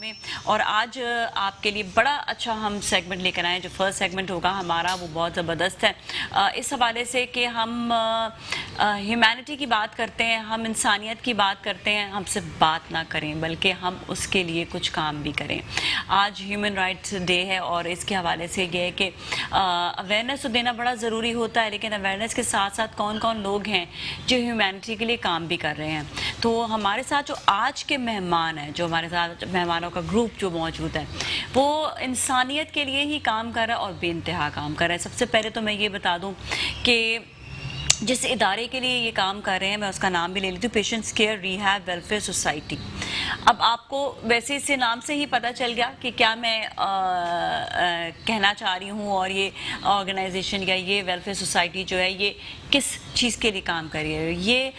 میں اور آج آپ کے لیے بڑا اچھا ہم سیگمنٹ لے کر آئے ہیں. جو فرسٹ سیگمنٹ ہوگا ہمارا وہ بہت زبردست ہے اس حوالے سے کہ ہم ہیومینٹی کی بات کرتے ہیں, ہم انسانیت کی بات کرتے ہیں. ہم صرف بات نہ کریں بلکہ ہم اس کے لیے کچھ کام بھی کریں. آج ہیومن رائٹس ڈے ہے اور اس کے حوالے سے یہ ہے کہ اویئرنیس تو دینا بڑا ضروری ہوتا ہے, لیکن اویئرنیس کے ساتھ ساتھ کون کون لوگ ہیں جو ہیومینٹی کے لیے کام بھی کر رہے ہیں. تو ہمارے ساتھ جو آج کے مہمان ہیں, جو ہمارے ساتھ مہمانوں کا گروپ جو موجود ہے, وہ انسانیت کے لیے ہی کام کر رہا ہے اور بے انتہا کام کر رہا ہے. سب سے پہلے تو میں یہ بتا دوں کہ جس ادارے کے لیے یہ کام کر رہے ہیں میں اس کا نام بھی لے لیتی ہوں, patients care rehab welfare society. اب آپ کو ویسے اس سے نام سے ہی پتہ چل گیا کہ کیا میں کہنا چاہ رہی ہوں, اور یہ آرگنائزیشن یا یہ ویلفیئر سوسائٹی جو ہے یہ کس چیز کے لیے کام کر رہی ہے. یہ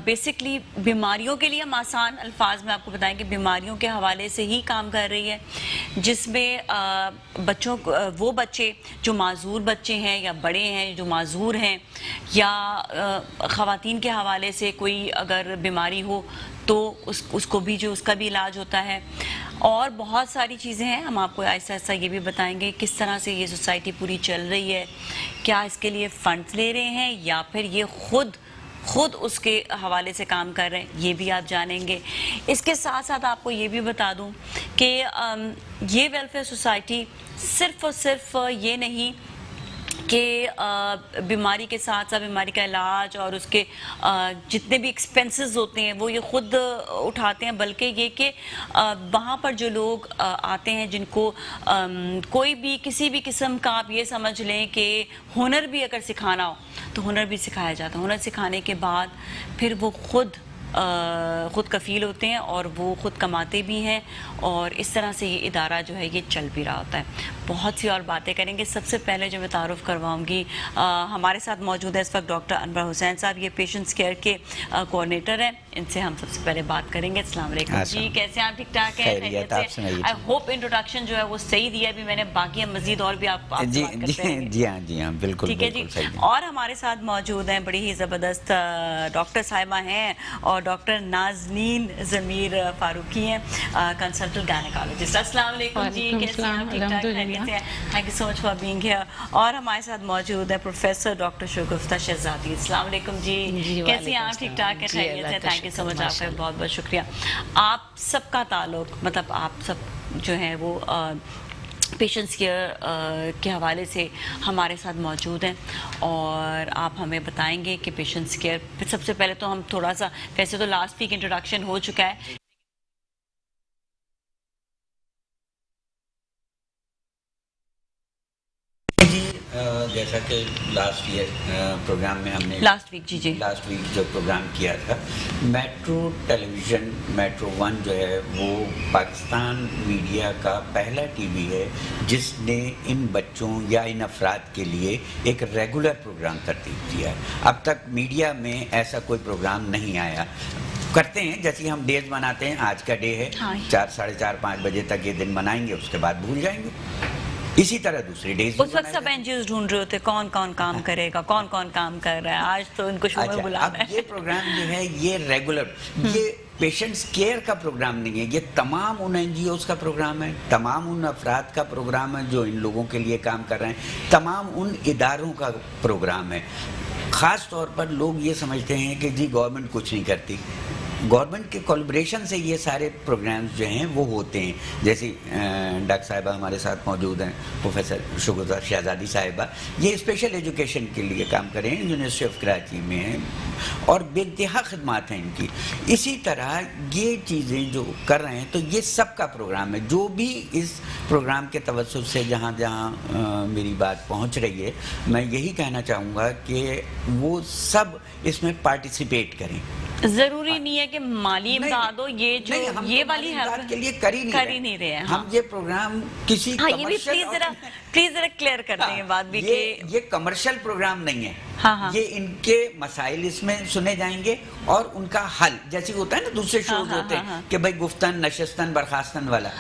بیسکلی بیماریوں کے لیے, ہم آسان الفاظ میں آپ کو بتائیں کہ بیماریوں کے حوالے سے ہی کام کر رہی ہے, جس میں بچوں وہ بچے جو معذور بچے ہیں یا بڑے ہیں جو معذور ہیں, یا خواتین کے حوالے سے کوئی اگر بیماری ہو تو اس کو بھی جو اس کا بھی علاج ہوتا ہے, اور بہت ساری چیزیں ہیں. ہم آپ کو ایسا ایسا یہ بھی بتائیں گے کس طرح سے یہ سوسائٹی پوری چل رہی ہے, کیا اس کے لیے فنڈز لے رہے ہیں یا پھر یہ خود اس کے حوالے سے کام کر رہے ہیں, یہ بھی آپ جانیں گے. اس کے ساتھ ساتھ آپ کو یہ بھی بتا دوں کہ یہ ویلفیئر سوسائٹی صرف اور صرف یہ نہیں کہ بیماری کے ساتھ ساتھ بیماری کا علاج اور اس کے جتنے بھی ایکسپنسز ہوتے ہیں وہ یہ خود اٹھاتے ہیں, بلکہ یہ کہ وہاں پر جو لوگ آتے ہیں جن کو کوئی بھی کسی بھی قسم کا آپ یہ سمجھ لیں کہ ہنر بھی اگر سکھانا ہو تو ہنر بھی سکھایا جاتا ہے. ہنر سکھانے کے بعد پھر وہ خود کفیل ہوتے ہیں اور وہ خود کماتے بھی ہیں, اور اس طرح سے یہ ادارہ جو ہے یہ چل بھی رہا ہوتا ہے. بہت سی اور باتیں کریں گے. سب سے پہلے جو میں تعارف کرواؤں گی, ہمارے ساتھ موجود ہے اس وقت ڈاکٹر انور حسین صاحب, یہ پیشنٹس کیئر کے کوآرڈینیٹر ہیں. ان سے ہم سب سے پہلے بات کریں گے. السلام علیکم جی, کیسے ہیں آپ؟ ٹھیک ٹھاک ہیں؟ آئی ہوپ انٹروڈکشن جو ہے وہ صحیح دیا بھی میں نے, باقی مزید اور بھی آپ جی ہاں بالکل ٹھیک ہے جی. اور ہمارے ساتھ موجود ہیں بڑی ہی زبردست ڈاکٹر صاحبہ ہیں, اور ڈاکٹر نازنین ضمیر فاروقی ہیں, کنسلٹنٹ گائنیکالوجسٹ. السلام علیکم جی, کیسے ہیں آپ؟ ٹھیک ٹھاک خیریت سے ہیں؟ Thank you so much for being here. اور ہمارے ساتھ موجود ہے پروفیسر ڈاکٹر شگفتہ شہزادی. السلام علیکم جی, کیسے ہیں آپ؟ ٹھیک ٹھاک خیریت سے؟ تھینک یو سو مچ, آپ کا بہت بہت شکریہ. آپ سب کا تعلق, مطلب آپ سب جو ہیں وہ پیشنٹس کیئر کے حوالے سے ہمارے ساتھ موجود ہیں, اور آپ ہمیں بتائیں گے کہ پیشنٹس کیئر, سب سے پہلے تو ہم تھوڑا سا, ویسے تو لاسٹ ویک انٹروڈکشن ہو چکا ہے, جیسا کہ لاسٹ پروگرام میں ہم نے لاسٹ ویک جو پروگرام کیا تھا, میٹرو ٹیلی ویژن میٹرو 1 جو ہے وہ پاکستان میڈیا کا پہلا ٹی وی ہے جس نے ان بچوں یا ان افراد کے لیے ایک ریگولر پروگرام ترتیب دیا ہے. اب تک میڈیا میں ایسا کوئی پروگرام نہیں آیا. کرتے ہیں جیسے ہم ڈیز مناتے ہیں, آج کا ڈے ہے, 4 ساڑھے 4 5 بجے تک یہ دن منائیں گے, اس کے بعد بھول جائیں گے. اسی طرح دوسری ڈیز اس وقت سب این جی اوز ڈھونڈ رہے ہوتے کون کون کام کرے گا, کون کون کام کر رہا ہے. آج تو ان کو شعبہ بلانا ہے. اب یہ پروگرام جو ہے یہ ریگولر, یہ پیشنٹس کیئر کا پروگرام نہیں ہے, یہ تمام ان این جی اوز کا پروگرام ہے, تمام ان افراد کا پروگرام ہے جو ان لوگوں کے لیے کام کر رہے ہیں, تمام ان اداروں کا پروگرام ہے. خاص طور پر لوگ یہ سمجھتے ہیں کہ جی گورنمنٹ کچھ نہیں کرتی. گورنمنٹ کے کولیبریشن سے یہ سارے پروگرامز جو ہیں وہ ہوتے ہیں. جیسے ڈاکٹر صاحبہ ہمارے ساتھ موجود ہیں, پروفیسر شگفتہ شہزادی صاحبہ, یہ اسپیشل ایجوکیشن کے لیے کام کر رہے ہیں, یونیورسٹی آف کراچی میں ہیں, اور بے انتہا خدمات ہیں ان کی. اسی طرح یہ چیزیں جو کر رہے ہیں تو یہ سب کا پروگرام ہے. جو بھی اس پروگرام کے توسط سے جہاں جہاں میری بات پہنچ رہی ہے, میں یہی کہنا چاہوں گا کہ وہ سب اس میں پارٹیسپیٹ کریں. ضروری نہیں ہے کہ مالی امداد ہو, یہ جو یہ والی ہیلپ کے لیے کر ہی نہیں رہے ہیں. ہم یہ پروگرام کسی پلیز ذرا کلیئر کر دیں یہ بات بھی کہ یہ کمرشل پروگرام نہیں ہے. یہ ان کے مسائل اس میں سنے جائیں گے اور ان کا حل، جیسے ہوتا ہے نا دوسرے شوز ہوتے ہیں کہ بھائی گفتن نشستن برخاستن والا،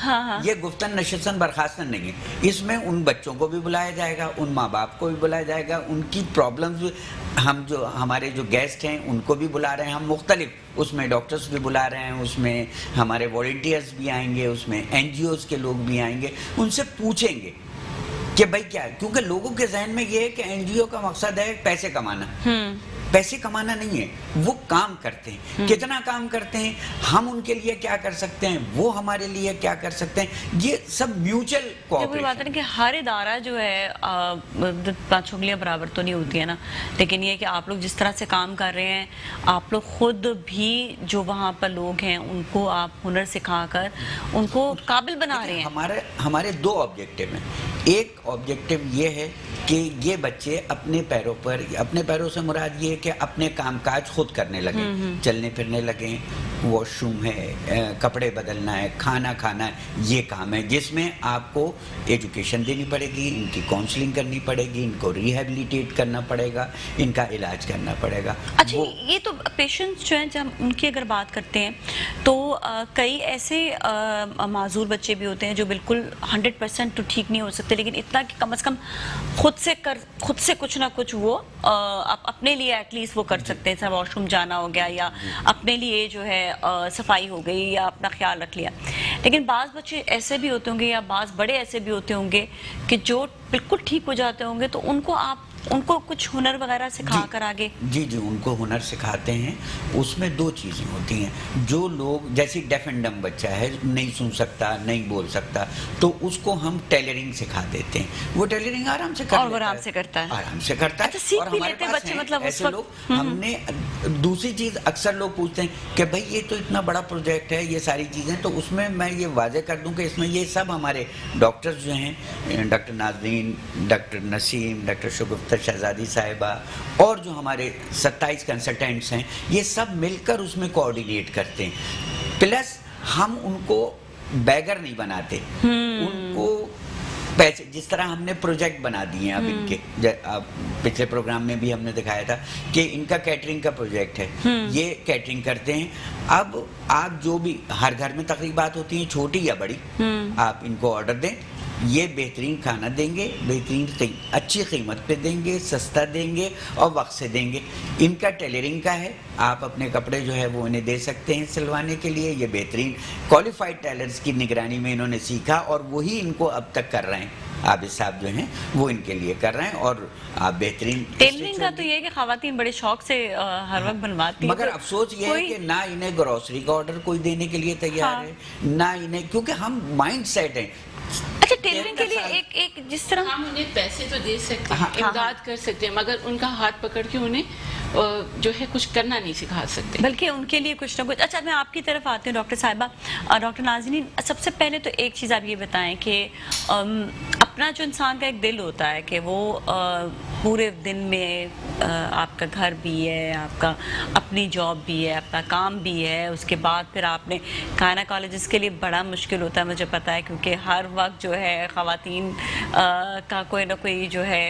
یہ گفتن نشستن برخاستن نہیں ہے، اس میں ان بچوں کو بھی بلایا جائے گا، ان ماں باپ کو بھی بلایا جائے گا، ان کی پرابلمز ہم جو ہمارے جو گیسٹ ہیں ان کو بھی بلا رہے ہیں، ہم مختلف اس میں ڈاکٹرز بھی بلا رہے ہیں، اس میں ہمارے والنٹیئرز بھی آئیں گے، اس میں این جی اوز کے لوگ بھی آئیں گے، ان سے پوچھیں گے کہ بھائی کیا ہے، کیونکہ لوگوں کے ذہن میں یہ ہے کہ این جی او کا مقصد ہے پیسے کمانا، پیسے کمانا نہیں ہے، وہ کام کرتے ہیں، کتنا کام کرتے ہیں، ہم ان کے لیے کیا کر سکتے ہیں، وہ ہمارے لیے کیا کر سکتے ہیں، یہ سب میوچل کوآپریشن۔ بات ہے کہ ہر ادارہ جو ہے پانچ انگلیاں برابر تو نہیں ہوتی ہے نا، لیکن یہ کہ آپ لوگ جس طرح سے کام کر رہے ہیں، آپ لوگ خود بھی جو وہاں پر لوگ ہیں ان کو آپ ہنر سکھا کر ان کو قابل بنا رہے ہیں۔ ہمارے دو آبجیکٹیو ہیں، ایک آبجیکٹیو یہ ہے کہ یہ بچے اپنے پیروں سے مراد یہ ہے کہ اپنے کام کاج خود کرنے لگیں، چلنے پھرنے لگیں، واش روم ہے، کپڑے بدلنا ہے، کھانا کھانا ہے، یہ کام ہے جس میں آپ کو ایجوکیشن دینی پڑے گی، ان کی کاؤنسلنگ کرنی پڑے گی، ان کو ریہیبلیٹیٹ کرنا پڑے گا، ان کا علاج کرنا پڑے گا۔ اچھا، یہ تو پیشنٹس جو ہیں جب ان کی اگر بات کرتے ہیں تو کئی ایسے معذور بچے بھی ہوتے ہیں جو بالکل 100% تو ٹھیک نہیں ہو سکتے، لیکن اتنا کہ کم از کم خود سے کچھ نہ کچھ وہ اپنے لیے ایٹ لیسٹ وہ کر سکتے ہیں، جیسے واش روم جانا ہو گیا یا اپنے لیے جو ہے صفائی ہو گئی یا اپنا خیال رکھ لیا۔ لیکن بعض بچے ایسے بھی ہوتے ہوں گے یا بعض بڑے ایسے بھی ہوتے ہوں گے کہ جو بالکل ٹھیک ہو جاتے ہوں گے، تو ان کو کچھ ہنر وغیرہ سکھا کر آگے؟ جی ان کو ہنر سکھاتے ہیں۔ اس میں دو چیزیں ہوتی ہیں، جو لوگ جیسے ڈیف اینڈ ڈم بچہ ہے، نہیں سن سکتا، نہیں بول سکتا، تو اس کو ہم ٹیلرنگ سکھا دیتے ہیں، وہ ٹیلرنگ آرام سے کرتا ہے۔ اچھا، سیکھ بھی لیتے ہیں بچے، مطلب ایسے لوگ ہم نے دوسری چیز اکثر لوگ پوچھتے ہیں کہ بھائی یہ تو اتنا بڑا پروجیکٹ ہے، یہ ساری چیزیں، تو اس میں یہ واضح کر دوں کہ اس میں یہ سب ہمارے ڈاکٹرز جو ہیں، ڈاکٹر ناظرین، ڈاکٹر نسیم، ڈاکٹر شگفتہ شہزادی صاحبہ اور جو ہمارے 27 کنسلٹنٹس ہیں، یہ سب مل کر اس میں کوآرڈینیٹ کرتے ہیں۔ پلس ہم ان کو بیگر نہیں بناتے، ان کو پیسے، جس طرح ہم نے پروجیکٹ بنا دیے ہیں اب ان کے، پچھلے پروگرام میں بھی ہم نے دکھایا تھا کہ ان کا کیٹرنگ کا پروجیکٹ ہے، یہ کیٹرنگ کرتے ہیں۔ اب آپ جو بھی ہر گھر میں تقریبات ہوتی ہیں، چھوٹی یا بڑی، آپ ان کو آرڈر دیں، یہ بہترین کھانا دیں گے، بہترین اچھی قیمت پہ دیں گے، سستا دیں گے اور وقت سے دیں گے۔ ان کا ٹیلرنگ کا ہے، آپ اپنے کپڑے جو ہے وہ انہیں دے سکتے ہیں سلوانے کے لیے، یہ بہترین کوالیفائڈ ٹیلرز کی نگرانی میں انہوں نے سیکھا اور وہی ان کو اب تک کر رہے ہیں، عابد صاحب جو ہیں وہ ان کے لیے کر رہے ہیں، اور آپ بہترین ٹیلرنگ کا تو یہ ہے کہ خواتین بڑے شوق سے ہر وقت بنواتی ہیں، مگر افسوس یہ ہے کہ نہ انہیں گروسری کا آرڈر کوئی دینے کے لیے تیار ہے، نہ انہیں، کیونکہ ہم مائنڈ سیٹ ہیں۔ اچھا، ٹیلرنگ کے لیے ایک جس طرح ہم انہیں پیسے تو دے سکتے ہیں، امداد کر سکتے ہیں، مگر ان کا ہاتھ پکڑ کے انہیں جو ہے کچھ کرنا نہیں سکھا سکتے، بلکہ ان کے لیے کچھ نہ کچھ۔ اچھا، میں آپ کی طرف آتی ہوں ڈاکٹر صاحبہ۔ ڈاکٹر نازنین، سب سے پہلے تو ایک چیز آپ یہ بتائیں کہ اپنا جو انسان کا ایک دل ہوتا ہے کہ وہ پورے دن میں آپ کا گھر بھی ہے، آپ کا اپنی جاب بھی ہے، اپنا کام بھی ہے، اس کے بعد پھر آپ نے گائنیکالوجسٹ کے لیے بڑا مشکل ہوتا ہے، مجھے پتہ ہے، کیونکہ ہر وقت جو ہے خواتین کا کوئی نہ کوئی جو ہے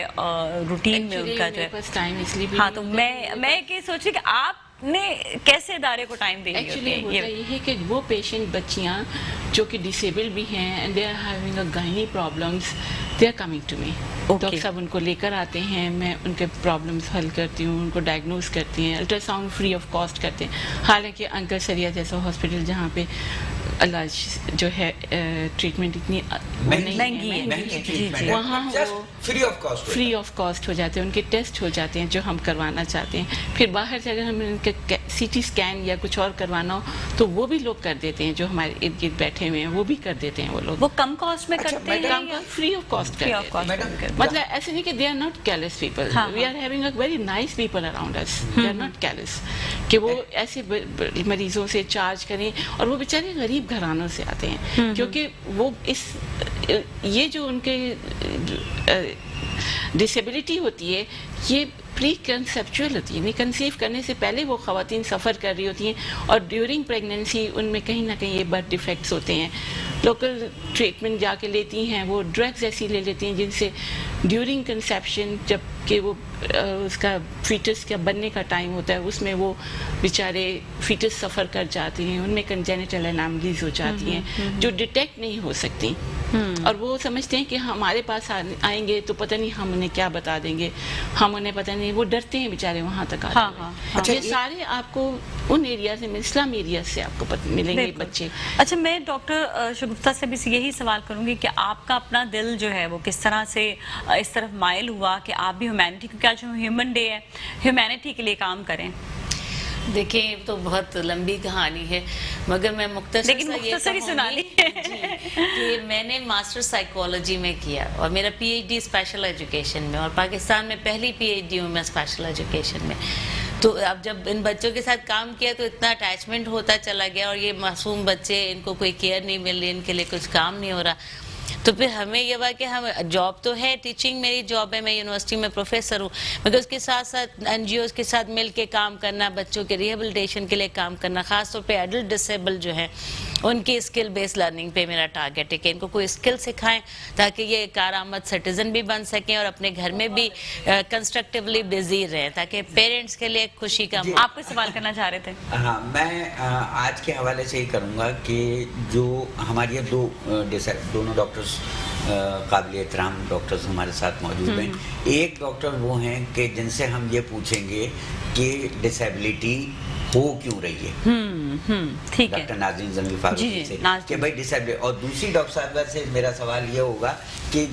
روٹین میں ان کا جو ہے، ہاں، تو میں یہ سوچ رہی کہ آپ نے کیسے ادارے کو ٹائم دیں گے؟ ایکچولی ہوتا یہ ہے کہ وہ پیشنٹ بچیاں جو کہ ڈسیبل بھی ہیں and they are having a gynae problems, they are coming to me, doctor صاحب ان کو لے کر آتے ہیں، میں ان کے پرابلمس حل کرتی ہوں، ان کو ڈائگنوز کرتی ہیں، ultra sound free of cost کرتے ہیں۔ حالانکہ انکر سریا جیسا ہاسپٹل جہاں پہ علاج جو ہے ٹریٹمنٹ اتنی مہنگی ہے، وہاں وہ فری آف کاسٹ ہو جاتے ہیں، ان کے ٹیسٹ ہو جاتے ہیں جو ہم کروانا چاہتے ہیں۔ پھر باہر سے اگر ہم ان کے سی ٹی اسکین یا کچھ اور کروانا ہو تو وہ بھی لوگ کر دیتے ہیں، جو ہمارے ارد گرد بیٹھے ہوئے ہیں وہ بھی کر دیتے ہیں، وہ لوگ وہ کم کاسٹ میں کرتے ہیں، فری آف کاسٹ کرتے ہیں۔ مطلب ایسے نہیں کہ they are not careless people, we are having a very nice people around us, they are not careless کہ وہ ایسے مریضوں سے چارج کریں، اور وہ بیچارے غریب گھرانوں سے آتے ہیں، کیونکہ وہ یہ جو ان کے ڈسیبلٹی ہوتی ہے یہ پری کنسیپچول ہوتی ہے، یعنی کنسیو کرنے سے پہلے وہ خواتین سفر کر رہی ہوتی ہیں، اور ڈیورنگ پریگنینسی ان میں کہیں نہ کہیں یہ برتھ ڈیفیکٹس ہوتے ہیں۔ لوکل ٹریٹمنٹ جا کے لیتی ہیں، وہ ڈرگز ایسی لے لیتی ہیں جن سے ڈیورنگ کنسیپشن جب کہ وہ اس کا فیٹس کا بننے کا ٹائم ہوتا ہے, اس میں وہ بیچارے فیٹس سفر کر جاتے ہیں, ان میں کنجینیٹل اناملیز ہو جاتی ہیں جو ڈیٹیکٹ نہیں ہو سکتی, اور وہ سمجھتے ہیں کہ ہمارے پاس آئیں گے تو پتہ نہیں ہم انہیں کیا بتا دیں گے, ہم انہیں پتہ نہیں, وہ ڈرتے ہیں بیچارے وہاں تک آتے ہیں. یہ سارے آپ کو ان ایریاز میں, اسلام ایریاز سے آپ کو ملیں گے بچے. اچھا, میں ڈاکٹر شگفتہ سے بھی یہی سوال کروں گی کہ آپ کا اپنا دل جو ہے وہ کس طرح سے اس طرف مائل ہوا کہ آپ بھی ہیومینٹی, کیونکہ آج ہیومن ڈے ہے, ہیومینٹی کے لیے کام کریں؟ دیکھیں یہ تو بہت لمبی کہانی ہے, مگر میں مختصر ہی سنا لی کہ میں نے ماسٹر سائیکالوجی میں کیا اور میرا P H D special education میں, اور پاکستان میں پہلی پی ایچ ڈی ہوں میں اسپیشل ایجوکیشن میں. تو اب جب ان بچوں کے ساتھ کام کیا تو اتنا اٹیچمنٹ ہوتا چلا گیا, اور یہ معصوم بچے, ان کو کوئی کیئر نہیں مل رہی, ان کے لیے کچھ کام نہیں ہو رہا. تو پھر ہمیں یہ ہوا کہ ہم, جاب تو ہے, ٹیچنگ میری جاب ہے, میں یونیورسٹی میں پروفیسر ہوں, مگر اس کے ساتھ ساتھ این جی اوز کے ساتھ مل کے کام کرنا, بچوں کے ریہیبلیٹیشن کے لیے کام کرنا, خاص طور پہ ایڈلٹ ڈسیبل جو ہیں ان کی اسکل بیس لرننگ پہ میرا ٹارگیٹ ہے کہ ان کو کوئی اسکل سکھائیں تاکہ یہ کارآمد سٹیزن بھی بن سکیں اور اپنے گھر میں بھی کنسٹرکٹیولی بزی رہیں, تاکہ پیرنٹس کے لیے خوشی کا. آپ کو سوال کرنا چاہ رہے تھے؟ ہاں, میں آج کے حوالے سے یہ کروں گا کہ جو ہماری دونوں ڈاکٹرز قابل احترام ڈاکٹرز ہمارے ساتھ موجود ہیں. ایک ڈاکٹر وہ ہیں کہ جن سے ہم یہ پوچھیں گے کہ ڈسیبلٹی ہو کیوں رہی ہے, ڈاکٹر ناظرین زنگی فاروقی سے کہ بھائی ڈسیبلٹی, اور دوسری ڈاکٹر صاحبہ سے میرا سوال یہ ہوگا کہ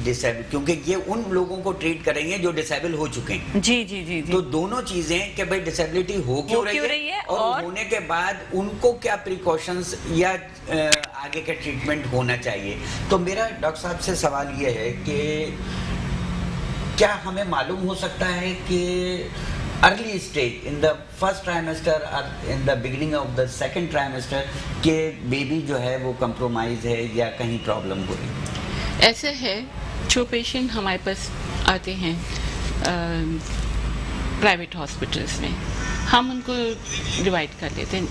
کیونکہ یہ ان لوگوں کو ٹریٹ کریں گے جو ڈسیبل ہو چکے ہیں. جی جی جی. تو دونوں چیزیں کہ بھائی ڈسیبلٹی ہو کیوں رہی ہے, اور ہونے کے بعد ان کو کیا پریکاشنز یا آگے کا ٹریٹمنٹ ہونا چاہیے. تو میرا ڈاکٹر صاحب سے سوال یہ ہے کہ کیا ہمیں معلوم ہو سکتا ہے کہ early stage in the first trimester اور in the beginning of the second trimester کہ بیبی جو ہے وہ کمپرومائز ہے یا کہیں پرابلم ہو رہی ہے؟ ایسا ہے, جو پیشنٹ ہمارے پاس آتے ہیں پرائیویٹ ہاسپٹلس میں, ہم ان کو ڈیوائڈ کر لیتے ہیں.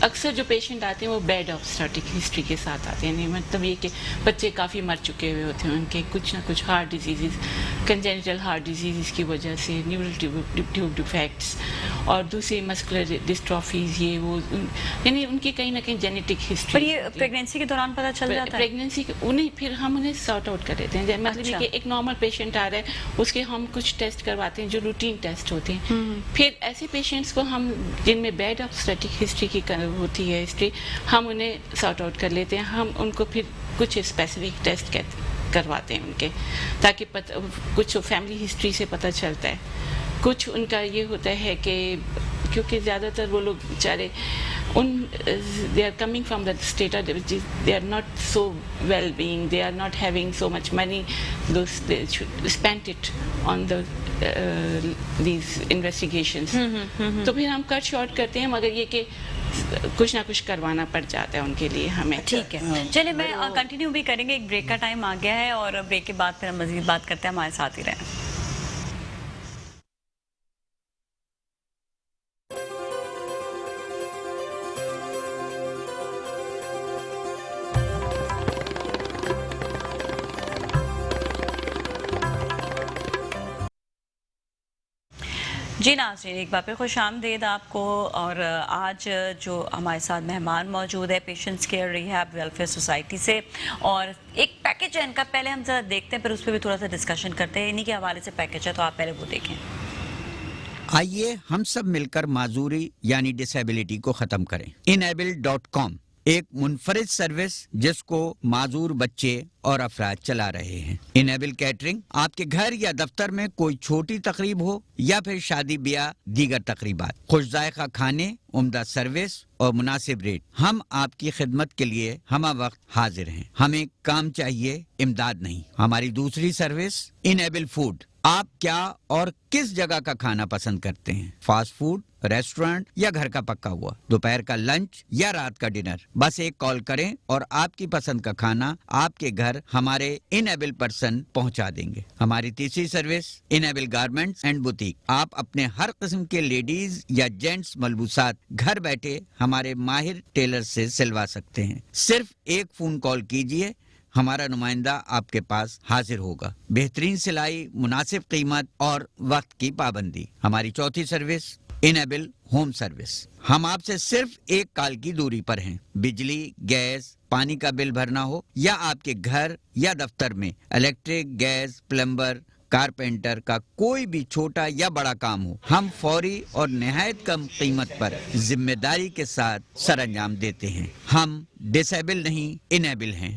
اکثر جو پیشنٹ آتے ہیں وہ بیڈ آبسٹرٹک ہسٹری کے ساتھ آتے ہیں, مطلب یہ کہ بچے کافی مر چکے ہوئے ہوتے ہیں, ان کے کچھ نہ کچھ heart diseases, congenital heart diseases کی وجہ سے, نیورل ٹیوب ڈیفیکٹس اور دوسری مسکولر ڈسٹرافیز, یہ وہ, یعنی ان کی کہیں نہ کہیں جینیٹک ہسٹری. پر یہ پریگنینسی کے دوران پتہ چل جاتا ہے؟ پریگنینسی انہیں پھر ہم انہیں سارٹ آؤٹ کر لیتے ہیں. مطلب یہ کہ ایک نارمل پیشنٹ آ رہا ہے, اس کے ہم کچھ ٹیسٹ کرواتے ہیں جو روٹین ٹیسٹ ہوتے ہیں. پھر ایسے پیشنٹس کو ہم جن میں بیڈ آبسٹرٹک ہسٹری کی ہوتی ہے ہسٹری, ہم انہیں سارٹ آؤٹ کر لیتے ہیں. ہم ان کو پھر کچھ اسپیسیفک ٹیسٹ کرواتے ہیں ان کے, تاکہ کچھ فیملی ہسٹری سے پتہ چلتا ہے. کچھ ان کا یہ ہوتا ہے کہ کیونکہ زیادہ تر وہ لوگ بیچارے they are coming from the state which is they are not so well being, they are not having so much money, they should spend it on the these investigations. تو پھر ہم کٹ شارٹ کرتے ہیں, مگر یہ کہ کچھ نہ کچھ کروانا پڑ جاتا ہے ان کے لیے ہمیں. ٹھیک ہے, چلے میں کنٹینیو بھی کریں گے, ایک بریک کا ٹائم آ گیا ہے, اور بریک کے بعد پھر ہم مزید بات کرتے ہیں. ہمارے ساتھ ہی رہیں. جی ناظرین, ایک بار پھر خوش آمدید آپ کو. اور آج جو ہمارے ساتھ مہمان موجود ہے patients care rehab welfare society سے, اور ایک پیکیج ہے ان کا, پہلے ہم ذرا دیکھتے ہیں پھر اس پہ بھی تھوڑا سا ڈسکشن کرتے ہیں. انہی کے حوالے سے پیکیج ہے, تو آپ پہلے وہ دیکھیں. آئیے ہم سب مل کر معذوری یعنی ڈسیبلٹی کو ختم کریں. enable.com ایک منفرد سروس جس کو معذور بچے اور افراد چلا رہے ہیں. انیبل کیٹرنگ, آپ کے گھر یا دفتر میں کوئی چھوٹی تقریب ہو یا پھر شادی بیاہ دیگر تقریبات, خوش ذائقہ کھانے, عمدہ سروس اور مناسب ریٹ, ہم آپ کی خدمت کے لیے ہمہ وقت حاضر ہیں. ہمیں کام چاہیے, امداد نہیں. ہماری دوسری سروس انیبل فوڈ. آپ کیا اور کس جگہ کا کھانا پسند کرتے ہیں؟ فاسٹ فوڈ, ریسٹورنٹ یا گھر کا پکا ہوا, دوپہر کا لنچ یا رات کا ڈنر, بس ایک کال کریں اور آپ کی پسند کا کھانا آپ کے گھر ہمارے انیبل پرسن پہنچا دیں گے. ہماری تیسری service enable garments and boutique. آپ اپنے ہر قسم کے لیڈیز یا جینٹس ملبوسات گھر بیٹھے ہمارے ماہر ٹیلر سے سلوا سکتے ہیں. صرف ایک فون کال کیجئے, हमारा नुमाइंदा आपके पास हाजिर होगा। बेहतरीन सिलाई, मुनासिब कीमत और वक्त की पाबंदी। हमारी चौथी सर्विस इनेबल होम सर्विस। हम आपसे सिर्फ एक कॉल की दूरी पर हैं। बिजली, गैस, पानी का बिल भरना हो या आपके घर या दफ्तर में इलेक्ट्रिक, गैस, प्लम्बर, कारपेंटर का कोई भी छोटा या बड़ा काम हो, हम फौरी और निहायत कम कीमत पर जिम्मेदारी के साथ सरअंजाम देते हैं। हम डिसेबल नहीं, इनेबल हैं।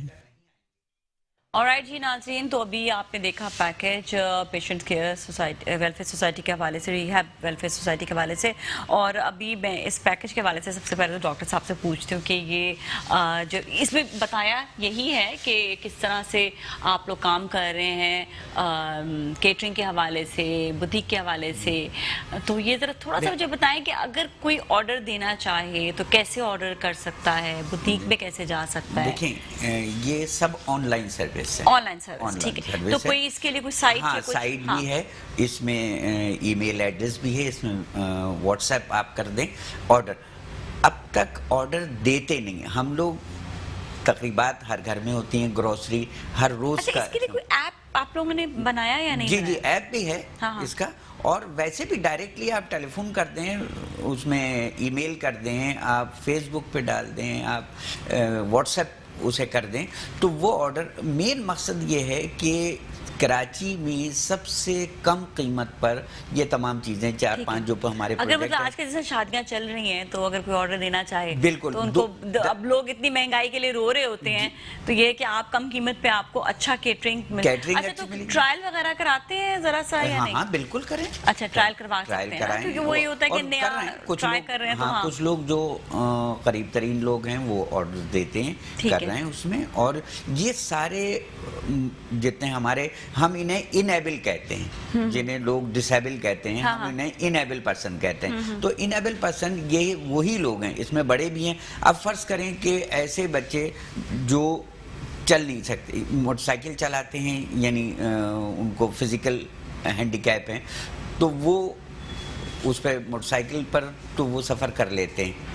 ऑलराइट जी नाज़रीन, तो अभी आपने देखा package patient care society welfare society के हवाले से, रिहैब वेलफेयर सोसाइटी के हवाले से। और अभी मैं इस पैकेज के हवाले से सबसे पहले तो डॉक्टर साहब से पूछती हूँ कि ये जो इसमें बताया यही है कि किस तरह से आप लोग काम कर रहे हैं केटरिंग के हवाले से, बुटीक के हवाले से। तो ये ज़रा थोड़ा सा मुझे बताएं कि अगर कोई ऑर्डर देना चाहे तो कैसे ऑर्डर कर सकता है, बुटीक में कैसे जा सकता है? देखें, ये सब ऑनलाइन सर्विस, ऑनलाइन सर्विस, ठीक है। तो कोई इसके लिए कोई साइट? हाँ, साइट भी है, इसमें ईमेल एड्रेस भी है, इसमें व्हाट्सएप आप कर दें ऑर्डर। अब तक ऑर्डर देते नहीं हम लोग, तकरीबात हर घर में होती हैं, ग्रोसरी हर रोज। अच्छा, इसके लिए कोई ऐप आप लोगों ने बनाया या नहीं? जी, ऐप भी है इसका। और वैसे भी डायरेक्टली आप टेलीफोन कर दें, उसमें ईमेल कर दें, आप फेसबुक पे डाल दें, आप व्हाट्सएप उसे कर दें, तो वो ऑर्डर। मेन मकसद ये है कि कराची में सबसे कम कीमत पर ये तमाम चीजें 4-5 जो हमारे अगर मतलब आज के जैसे शादियां चल रही हैं तो अगर कोई ऑर्डर देना चाहे बिल्कुल तो उनको अब लोग इतनी महंगाई के लिए रो रहे होते हैं, तो ये है कि आप कम कीमत पे आपको अच्छा केटरिंग अच्छा, तो ट्रायल वगैरह कराते हैं जरा सा या नहीं? हाँ, बिल्कुल करें। अच्छा, ट्रायल करवा सकते हैं क्योंकि वही होता है कि नया ट्राई कर रहे हैं। तो कुछ लोग जो करीब तरीन लोग हैं वो ऑर्डर देते हैं, कर रहे हैं उसमें। और ये सारे जितने हमारे, हम इन्हें इनेबल कहते हैं, जिन्हें लोग डिसेबल कहते हैं, हम इन्हें इनेबल पर्सन कहते हैं। तो इनेबल पर्सन ये वही लोग हैं, इसमें बड़े भी हैं। अब फर्ज करें कि ऐसे बच्चे जो चल नहीं सकते, मोटरसाइकिल चलाते हैं, यानी उनको फिजिकल हैंडीकैप है, तो वो उस पर मोटरसाइकिल पर तो वो सफ़र कर लेते हैं,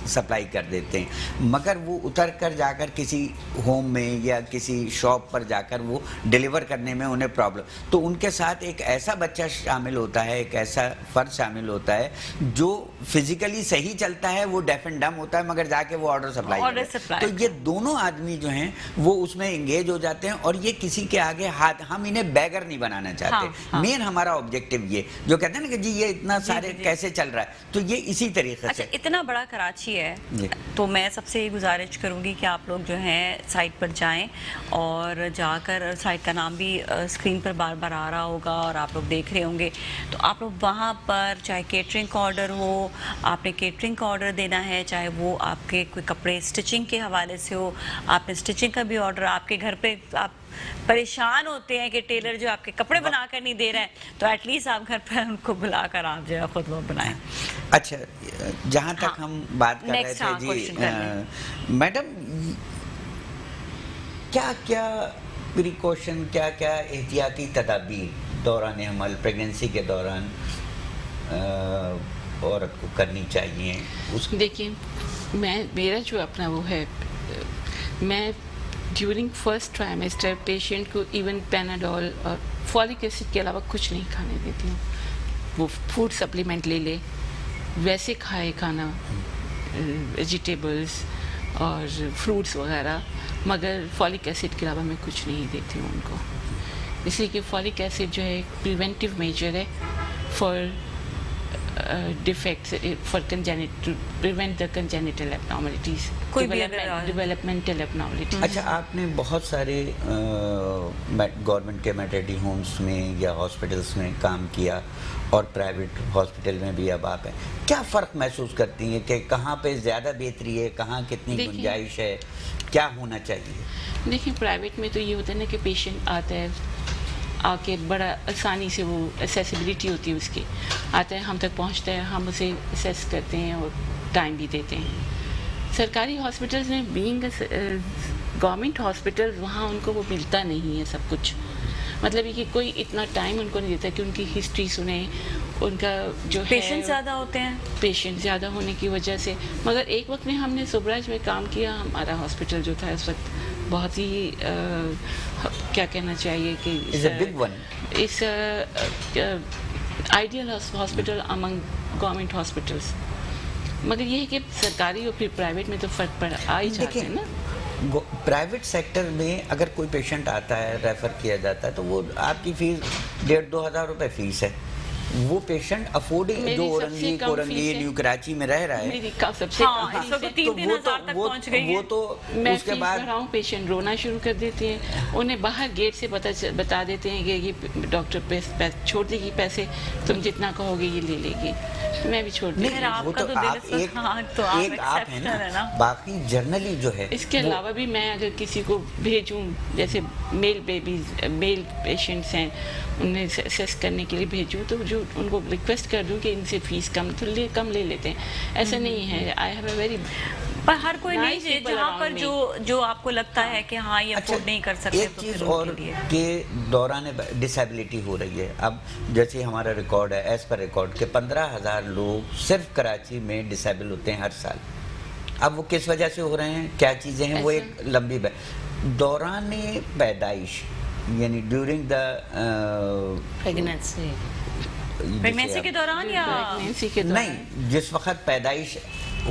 सप्लाई कर देते हैं, मगर वो उतर कर जाकर किसी होम में या किसी शॉप पर जाकर वो डिलीवर करने में उन्हें प्रॉब्लम, तो उनके साथ एक ऐसा बच्चा शामिल होता है, एक ऐसा फर्द शामिल होता है जो फिजिकली सही चलता है, वो डेफ एंड डम होता है, मगर जाके वो ऑर्डर सप्लाई। तो ये दोनों आदमी जो हैं वो उसमें इंगेज हो जाते हैं, और ये किसी के आगे हाथ, हम इन्हें बैगर नहीं बनाना चाहते। मेन हमारा ऑब्जेक्टिव ये, जो कहते हैं ना कि जी ये इतना सारे कैसे चल रहा है, तो ये इसी तरीके से। इतना बड़ा कराची है, तो मैं सबसे ये गुजारिश करूंगी कि आप लोग जो हैं साइट पर जाएं, और जाकर साइट का नाम भी स्क्रीन पर बार बार आ रहा होगा और आप लोग देख रहे होंगे, तो आप लोग वहाँ पर चाहे केटरिंग का ऑर्डर हो, आपने केटरिंग का ऑर्डर देना है, चाहे वो आपके कोई कपड़े स्टिचिंग के हवाले से हो, आपने स्टिचिंग का भी ऑर्डर, आपके घर पे आप परेशान होते हैं कि टेलर जो आपके कपड़े बना कर नहीं दे रहे हैं, तो एटलीस्ट आप घर पर उनको बुलाकर आप जो है खुद वो बनाएं। अच्छा, जहाँ तक हम बात कर रहे थे जी, मैडम क्या क्या प्रिकॉशन, क्या क्या एहतियाती तदाबीर दौरान हमल, प्रेगनेंसी के दौरान औरत को करनी चाहिए? देखिए, मेरा जो अपना वो है, मैं ड्यूरिंग फर्स्ट ट्राइमेस्टर पेशेंट को इवन पैनाडोल और फॉलिक एसिड के अलावा कुछ नहीं खाने देती हूँ। वो फूड सप्लीमेंट ले ले, वैसे खाए खाना, वेजिटेबल्स और फ्रूट्स वगैरह, मगर फॉलिक एसिड के अलावा मैं कुछ नहीं देती हूँ उनको, इसलिए कि फॉलिक एसिड जो है एक प्रिवेंटिव मेजर है for defects for to prevent the congenital abnormalities, developmental abnormalities. अच्छा, आपने बहुत सारे गवर्नमेंट के मैटरनिटी होम्स में या हॉस्पिटल्स में काम किया, और प्राइवेट हॉस्पिटल में भी अब आप हैं, क्या फ़र्क महसूस करती हैं कि कहाँ पे ज़्यादा बेहतरी है, कहाँ कितनी गुंजाइश है, क्या होना चाहिए? देखिए, प्राइवेट में तो ये होता है ना कि पेशेंट आता है, आके बड़ा आसानी से वो एसेसिबिलिटी होती है उसकी, आता है हम तक पहुंचता है, हम उसे असेस करते हैं और टाइम भी देते हैं। सरकारी हॉस्पिटल्स में बीइंग गवर्नमेंट हॉस्पिटल, वहाँ उनको वो मिलता नहीं है सब कुछ, मतलब ये कि कोई इतना टाइम उनको नहीं देता कि उनकी हिस्ट्री सुने, उनका जो पेशेंट ज़्यादा होते हैं, पेशेंट ज़्यादा होने की वजह से। मगर एक वक्त में हमने सुबराज में काम किया, हमारा हॉस्पिटल जो था इस वक्त बहुत ही क्या कहना चाहिए कि It's a big one. इस ideal hospital among government hospitals, मगर ये है कि सरकारी और फिर प्राइवेट में तो फर्क पड़ आ ही जाता है ना। प्राइवेट सेक्टर में अगर कोई पेशेंट आता है, रेफर किया जाता है, तो वो आपकी फीस 1,500-2 हज़ार रुपये फीस है। वो पेशेंट अफोर्डिंग, जो औरंगी, कोरंगी, न्यू कराची में रह रहा है, मेरी सबसे हाँ, कम इस वक्त फीस है। 3-3 हज़ार तक पहुंच गई है। वो तो मैं उसके फीस बाद भराऊं, पेशेंट रोना शुरू कर देते हैं, उन्हें बाहर गेट से बता देते हैं कि ये डॉक्टर छोड़ देगी पैसे, तुम जितना कहोगे ये ले लेगी, मैं भी छोड़ देती खैर, हूँ। आपका वो तो तो दिल आप इस वक्त- हाँ, तो आप एक आप है exceptional है ना, ना। बाकी जर्नली जो है इसके अलावा भी मैं अगर किसी को भेजूं, जैसे मेल पेशेंट्स हैं, उन्हें असेस करने के लिए भेजूं, तो जो उनको रिक्वेस्ट कर दूं कि इनसे फीस कम ले लेते हैं। ऐसा नहीं है, आई हैव अ वेरी पर हर कोई नहीं Nice है people जहाँ पर around जो आपको लगता है कि हाँ ये अफोर्ड नहीं कर सकते, एक तो चीज़ फिर और उनके लिए के दौरान डिसेबिलिटी हो रही है। अब जैसे हमारा रिकॉर्ड है, एज पर रिकॉर्ड के 15,000 लोग सिर्फ कराची में डिसेबल होते हैं हर साल। अब वो किस वजह से हो रहे हैं, क्या चीज़ें हैं, वो एक लंबी दौरान पैदाइश, यानी ड्यूरिंग द प्रेगनेंसी के दौरान या प्रेगनेंसी के दौरान नहीं, जिस वक्त पैदाइश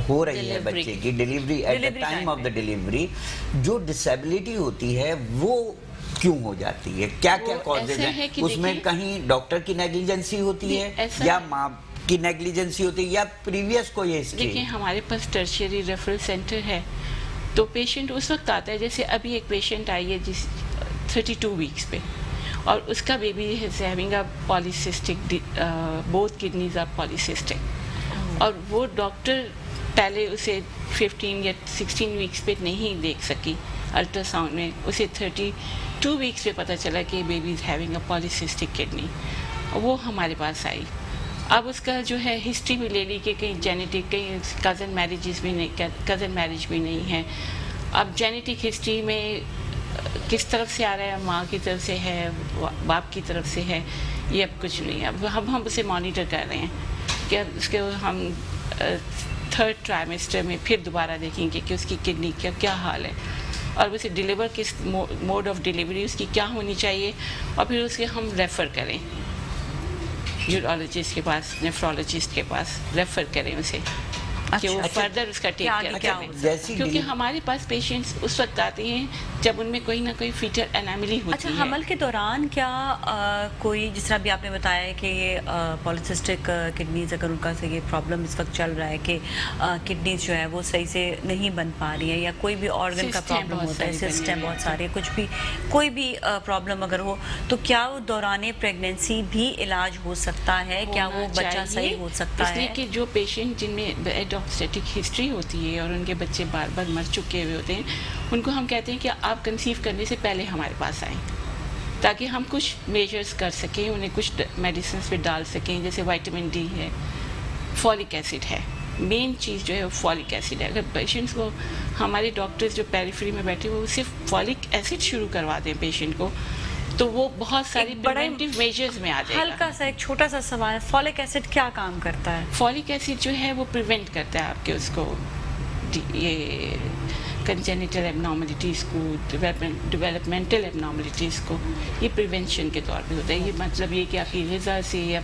हो रही है Delivery. बच्चे की, delivery, at the Delivery time time of the pay. Delivery, जो डिसेबिलिटी होती है वो क्यों हो जाती है, क्या क्या वो कॉजेज ऐसा है हैं कि उसमें? देखिए- कहीं डॉक्टर की नेग्लिजेंसी होती नहीं, है ऐसा- या माँ की नेग्लिजेंसी होती है या प्रीवियस कोई हिस्ट्री? देखिए, हमारे पास टर्शियरी रेफरल सेंटर है, तो पेशेंट उस वक्त आता है, जैसे अभी एक पेशेंट आई है जिस 32 वीक्स पे, और उसका बेबी है having a polycystic, both kidneys are polycystic, और वो डॉक्टर पहले उसे 15 या 16 वीक्स पे नहीं देख सकी अल्ट्रासाउंड में, उसे 32 वीक्स पे पता चला कि baby is having a polycystic kidney, वो हमारे पास आई। अब उसका जो है हिस्ट्री भी ले ली कि कहीं जेनेटिक, कहीं कज़न मैरिज भी नहीं है। अब जेनेटिक हिस्ट्री में किस तरफ से आ रहा है, माँ की तरफ से है, बाप की तरफ से है, ये अब कुछ नहीं है। अब हम उसे मॉनिटर कर रहे हैं कि अब उसके हम 3rd ट्राइमेस्टर में फिर दोबारा देखेंगे कि उसकी किडनी का क्या हाल है, और उसे डिलीवर किस मोड ऑफ डिलीवरी उसकी क्या होनी चाहिए, और फिर उसके हम रेफ़र करें यूरोलॉजिस्ट के पास, नेफ्रोलॉजिस्ट के पास रेफ़र करें उसे, कि वो अच्छा। फर्दर उसका टेक आगे केयर क्या करें। हो जैसी क्योंकि डिली- हमारे पास पेशेंट्स उस वक्त आते हैं जब उनमें कोई ना कोई फीटर एनामली होती अच्छा, है। हमल के दौरान क्या कोई, जिस तरह भी आपने बताया कि ये पॉलीसिस्टिक किडनीज, अगर उनका से ये प्रॉब्लम इस वक्त चल रहा है कि किडनीज जो है वो सही से नहीं बन पा रही है, या कोई भी ऑर्गन का Cyst हैं प्रॉब्लम बहुत होता है, सारी सिस्ट बनी है हुई बहुत हैं। सारे, कुछ भी कोई भी प्रॉब्लम अगर हो, तो क्या वो दौरान प्रेगनेंसी भी इलाज हो सकता है? क्या वो होना बच्चा चाहिए, सही हो सकता इसलिए है? कि जो पेशेंट जिनमें एडॉप्टेटिक हिस्ट्री होती है और उनके बच्चे बार बार मर चुके हुए होते हैं, उनको हम कहते हैं कि आप कंसीव करने से पहले हमारे पास आएँ, ताकि हम कुछ मेजर्स कर सकें, उन्हें कुछ मेडिसिन पे डाल सकें, जैसे विटामिन डी है, फॉलिक एसिड है। मेन चीज़ जो है वो फॉलिक एसिड है। अगर पेशेंट्स को हमारे डॉक्टर्स जो पेरिफेरी में बैठे वो सिर्फ फॉलिक एसिड शुरू करवा दें पेशेंट को, तो वो बहुत सारी एक बड़ा प्रिवेंटिव मेजर्स में आ जाएगा। हल्का सा एक छोटा सा सवाल, फॉलिक एसिड क्या काम करता है? फॉलिक एसिड जो है वो प्रिवेंट करता है आपके उसको ये कंजेनिटल एबनॉर्मलिटीज़ को, डेवलपमेंटल एबनॉर्मलिटीज़ को, ये प्रिवेंशन के तौर पे होता है। ये मतलब ये कि आपकी ग़िज़ा से या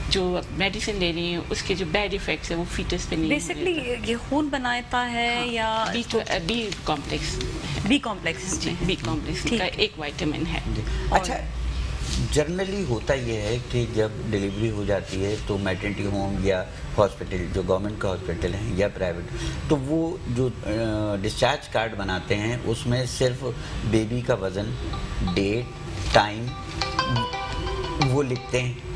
जो मेडिसिन ले रही हैं उसके जो बैड इफ़ेक्ट्स है वो फीटस पे नहीं बेसिकली ये खून बनाता है या बी कॉम्प्लेक्स बी कॉम्प्लेक्स? जी, बी कॉम्प्लेक्स ठीक का है। एक विटामिन है। अच्छा, जनरली होता ये है कि जब डिलीवरी हो जाती है तो मैटरनिटी होम या हॉस्पिटल, जो गवर्नमेंट का हॉस्पिटल है या प्राइवेट, तो वो जो डिस्चार्ज कार्ड बनाते हैं उसमें सिर्फ बेबी का वज़न, डेट, टाइम वो लिखते हैं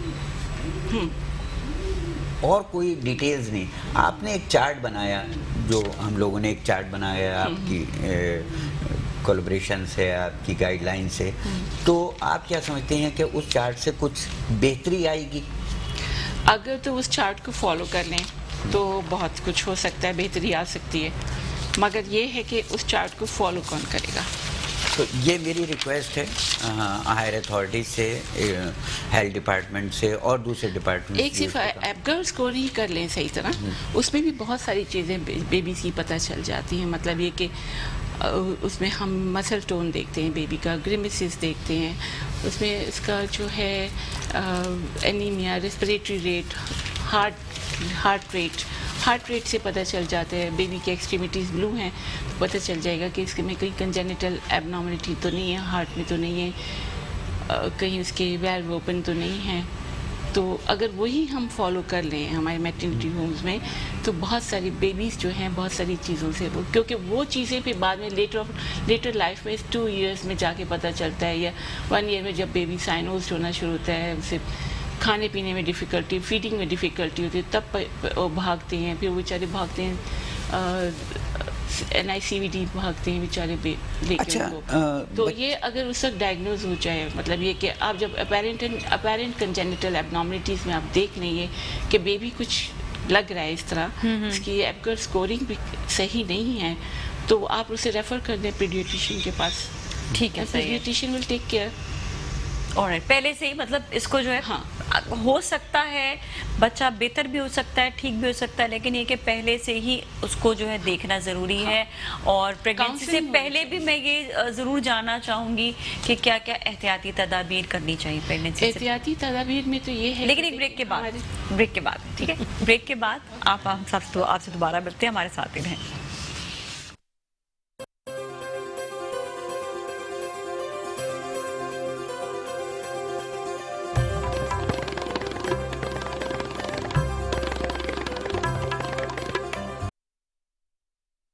और कोई डिटेल्स नहीं। आपने एक चार्ट बनाया, जो हम लोगों ने एक चार्ट बनाया आपकी कोलैबोरेशन से, आपकी गाइडलाइन से, तो आप क्या समझते हैं कि उस चार्ट से कुछ बेहतरी आएगी? अगर तो उस चार्ट को फॉलो कर लें तो बहुत कुछ हो सकता है, बेहतरी आ सकती है, मगर ये है कि उस चार्ट को फॉलो कौन करेगा। तो ये मेरी रिक्वेस्ट है हायर अथॉरिटी से, हेल्थ डिपार्टमेंट से और दूसरे डिपार्टमेंट। एक सिर्फ एबगर स्कोर ही कर लें सही तरह, उसमें भी बहुत सारी चीज़ें बेबीज़ की पता चल जाती हैं। मतलब ये कि اس میں ہم مسل ٹون دیکھتے ہیں بیبی کا, گریمیسز دیکھتے ہیں, اس میں اس کا جو ہے anaemia, respiratory rate, heart rate سے پتہ چل جاتا ہے. بیبی کے ایکسٹریمیٹیز بلو ہیں تو پتہ چل جائے گا کہ اس میں کوئی کنجینیٹل ایبنارملٹی تو نہیں ہے, ہارٹ میں تو نہیں ہے, کہیں اس کے ویلو اوپن تو نہیں ہے. تو اگر وہی ہم فالو کر لیں ہمارے میٹرنٹی ہومز میں تو بہت ساری بیبیز جو ہیں بہت ساری چیزوں سے کیونکہ وہ چیزیں پھر بعد میں لیٹر لائف میں 2 ایئرس میں جا کے پتہ چلتا ہے, یا 1 ایئر میں جب بیبی سائنوزڈ ہونا شروع ہوتا ہے, اسے کھانے پینے میں ڈیفیکلٹی, فیڈنگ میں ڈیفیکلٹی ہوتی ہے, تب وہ بھاگتے ہیں, پھر وہ بیچارے بھاگتے ہیں NICVD بھاگتے ہیں بیچارے لے کے ان کو. تو یہ اگر اس وقت ڈائگنوز ہو جائے, مطلب یہ کہ آپ جب اپیرنٹ کنجینیٹل ایبنارملٹیز میں آپ دیکھ لیں یہ کہ بیبی کچھ لگ رہا ہے اس طرح, اس کی ایبگر اسکورنگ بھی صحیح نہیں ہے, تو آپ اسے ریفر کر دیں پیڈیاٹریشین کے پاس. ٹھیک ہے, پیڈیاٹریشین ول ٹیک کیئر. اور پہلے سے ہی مطلب اس کو جو ہے ہو سکتا ہے بچہ بہتر بھی ہو سکتا ہے, ٹھیک بھی ہو سکتا ہے, لیکن یہ کہ پہلے سے ہی اس کو جو ہے دیکھنا ضروری ہے. اور پریگنینسی سے پہلے بھی میں یہ ضرور جاننا چاہوں گی کہ کیا کیا احتیاطی تدابیر کرنی چاہیے پریگنینسی سے. احتیاطی تدابیر میں تو یہ ہے لیکن ایک بریک کے بعد ٹھیک ہے, بریک کے بعد آپ سے دوبارہ ملتے ہیں, ہمارے ساتھ ہی رہیں.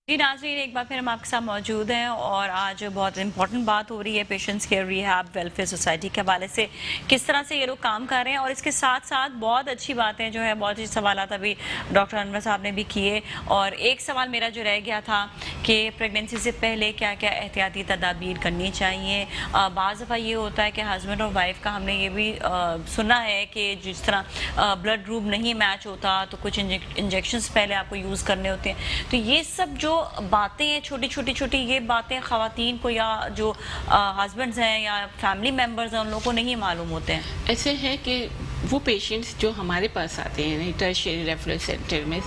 جی ناظرین, ایک بار پھر ہم آپ کے ساتھ موجود ہیں اور آج بہت امپورٹنٹ بات ہو رہی ہے پیشنٹس کے ریہیب ویلفیئر سوسائٹی کے حوالے سے, کس طرح سے یہ لوگ کام کر رہے ہیں. اور اس کے ساتھ ساتھ بہت اچھی باتیں جو ہے, بہت اچھی سوالات ابھی ڈاکٹر انور صاحب نے بھی کیے. اور ایک سوال میرا جو رہ گیا تھا کہ پریگنینسی سے پہلے کیا کیا احتیاطی تدابیر کرنی چاہیے. بعض دفعہ یہ ہوتا ہے کہ ہسبینڈ اور وائف کا ہم نے یہ بھی سنا ہے کہ جس طرح بلڈ گروپ نہیں میچ ہوتا تو کچھ انجیکشنز پہلے آپ کو یوز کرنے ہوتے ہیں. تو یہ سب جو باتیں ہیں چھوٹی یہ باتیں خواتین کو یا جو ہسبینڈز ہیں یا فیملی ممبرز ہیں ان لوگوں کو نہیں معلوم ہوتے ہیں. ایسے ہے کہ وہ پیشنٹس جو ہمارے پاس آتے ہیں ٹرشیری ریفرل سینٹر میں,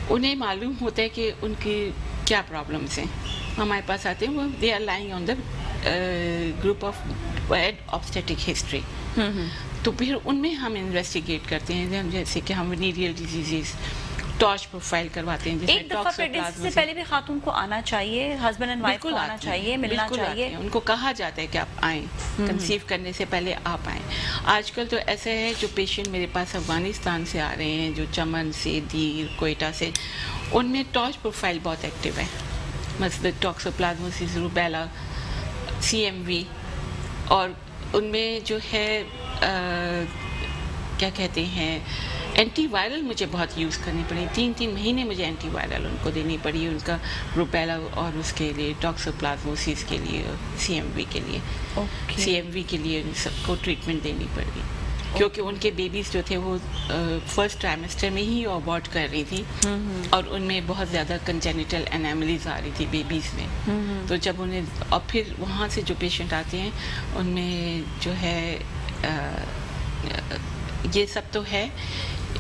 انہیں معلوم ہوتا ہے کہ ان کی کیا پرابلمس ہیں. ہمارے پاس آتے ہیں وہ they are lying on the group of bad obstetric history. تو پھر ان میں ہم انویسٹیگیٹ کرتے ہیں, جیسے کہ ہم وینیریل ڈیزیزز ٹارچ پروفائل کرواتے ہیں. ایک دفعہ پریگنینسی سے پہلے بھی خاتون کو آنا چاہیے, ہسبینڈ اینڈ وائف کو آنا چاہیے, ملنا چاہیے. ان کو کہا جاتا ہے کہ آپ آئیں, کنسیو کرنے سے پہلے آپ آئیں. آج کل تو ایسے ہے جو پیشنٹ میرے پاس افغانستان سے آ رہے ہیں, جو چمن سے, دیر, کوئٹہ سے, ان میں ٹارچ پروفائل بہت ایکٹیو ہے. مثلا ٹاکسوپلازموسس, روبیلا, CMV, اور ان میں جو ہے کیا کہتے ہیں اینٹی وائرل مجھے بہت یوز کرنی پڑی. 3 مہینے مجھے اینٹی وائرل ان کو دینی پڑی, ان کا روبیلا اور اس کے لیے ٹاکسوپلازموسس کے لیے, CMV کے لیے, CMV کے لیے ان سب کو ٹریٹمنٹ دینی پڑی. کیونکہ ان کے بیبیز جو تھے وہ فرسٹ ٹرائمسٹر میں ہی ابورٹ کر رہی تھی, اور ان میں بہت زیادہ کنجینیٹل انیملیز آ رہی تھی بیبیز میں. تو جب انہیں, اور پھر وہاں سے جو پیشنٹ آتے ہیں ان میں جو ہے یہ سب تو ہے.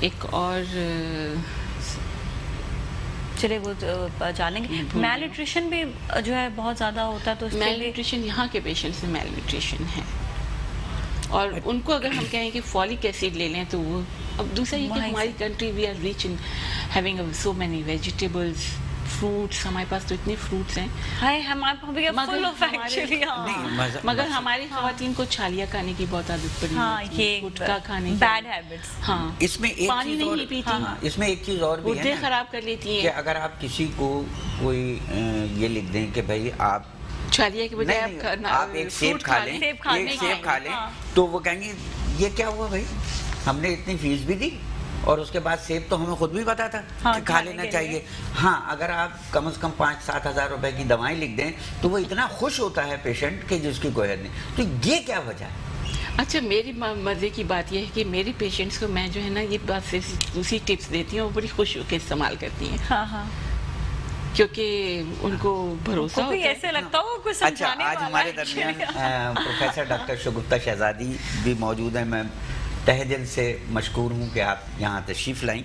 ایک اور چلے وہ جانیں گے, میل نیوٹریشن بھی جو ہے بہت زیادہ ہوتا ہے. تو میل نیوٹریشن یہاں کے پیشنٹس میں میل نیوٹریشن ہے, اور ان کو اگر ہم کہیں کہ فولک ایسڈ لے لیں تو وہ, اب دوسرا یہ کہ ہماری country we are rich in having so many vegetables, fruits, ہمارے پاس تو اتنے فروٹس ہیں, مگر ہماری خواتین کو چھالیاں کھانے کی بہت عادت پڑی ہے, گٹکا کھانے کی, بیڈ ہیبٹس. ہاں, اس میں ایک پانی نہیں پیتی, اس میں ایک چیز اور بھی ہے, خراب کر لیتی ہیں. کہ اگر آپ کسی کو کوئی یہ لکھ دیں کہ بھائی آپ چھالیا کے بجائے آپ ایک سیب کھا لیں, ایک سیب کھا لیں, تو وہ کہیں گے یہ کیا ہوا بھائی, ہم نے اتنی فیس بھی دی اور اس کے بعد سیب تو ہمیں خود بھی پتا تھا کہ کھا لینا چاہیے. ہاں, اگر آپ کم از کم 5-7 ہزار روپے کی دوائیں لکھ دیں تو وہ اتنا خوش ہوتا ہے پیشنٹ کہ جس کی کوئی حد نہیں. تو یہ کیا وجہ ہے؟ اچھا, میری مزے کی بات یہ ہے کہ میری پیشنٹس کو میں جو ہے نا یہ بات سے دوسری ٹپس دیتی ہوں, وہ بڑی خوش ہو کے استعمال کرتی ہیں, کیونکہ ان کو بھروسہ ہوتا ہے. ایسے لگتا ہو کچھ سمجھانے والا. آج ہمارے درمیان پروفیسر ڈاکٹر شگفتہ شہزادی بھی موجود ہیں. میں تہہ دل سے مشکور ہوں کہ آپ یہاں تشریف لائیں.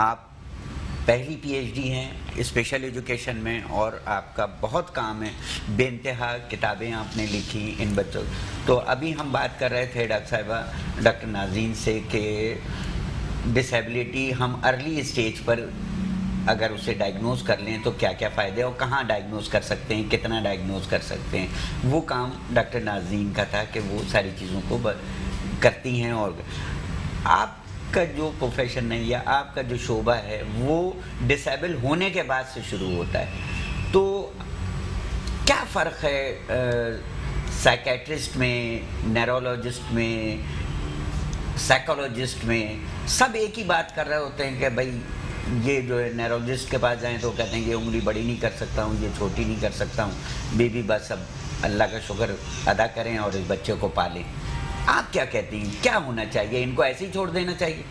آپ पहली PhD हैं स्पेशल एजुकेशन में और आपका बहुत काम है, बेइंतहा किताबें आपने लिखी इन बच्चों। तो अभी हम बात कर रहे थे डॉक्टर साहिबा, डॉक्टर नाज़रीन से कि डिसेबिलिटी हम अर्ली स्टेज पर अगर उसे डायग्नोज कर लें तो क्या क्या फ़ायदे और कहाँ डायग्नोज कर सकते हैं, कितना डायग्नोज कर सकते हैं, वो काम डॉक्टर नाज़रीन का था कि वो सारी चीज़ों को करती हैं। और आपका जो प्रोफेशन है या आपका जो शोबा है वो डिसेबल होने के बाद से शुरू होता है, तो क्या फ़र्क है साइकेट्रिस्ट में, न्यूरोलॉजिस्ट में, साइकोलॉजिस्ट में? सब एक ही बात कर रहे होते हैं कि भाई ये जो है न्यूरोलॉजिस्ट के पास जाएं तो कहते हैं ये उंगली बड़ी नहीं कर सकता हूँ, ये छोटी नहीं कर सकता हूँ, बेबी बस अब अल्लाह का शुक्र अदा करें और इस बच्चे को पालें। आप क्या कहती हैं, क्या होना चाहिए? इनको ऐसे ही छोड़ देना चाहिए?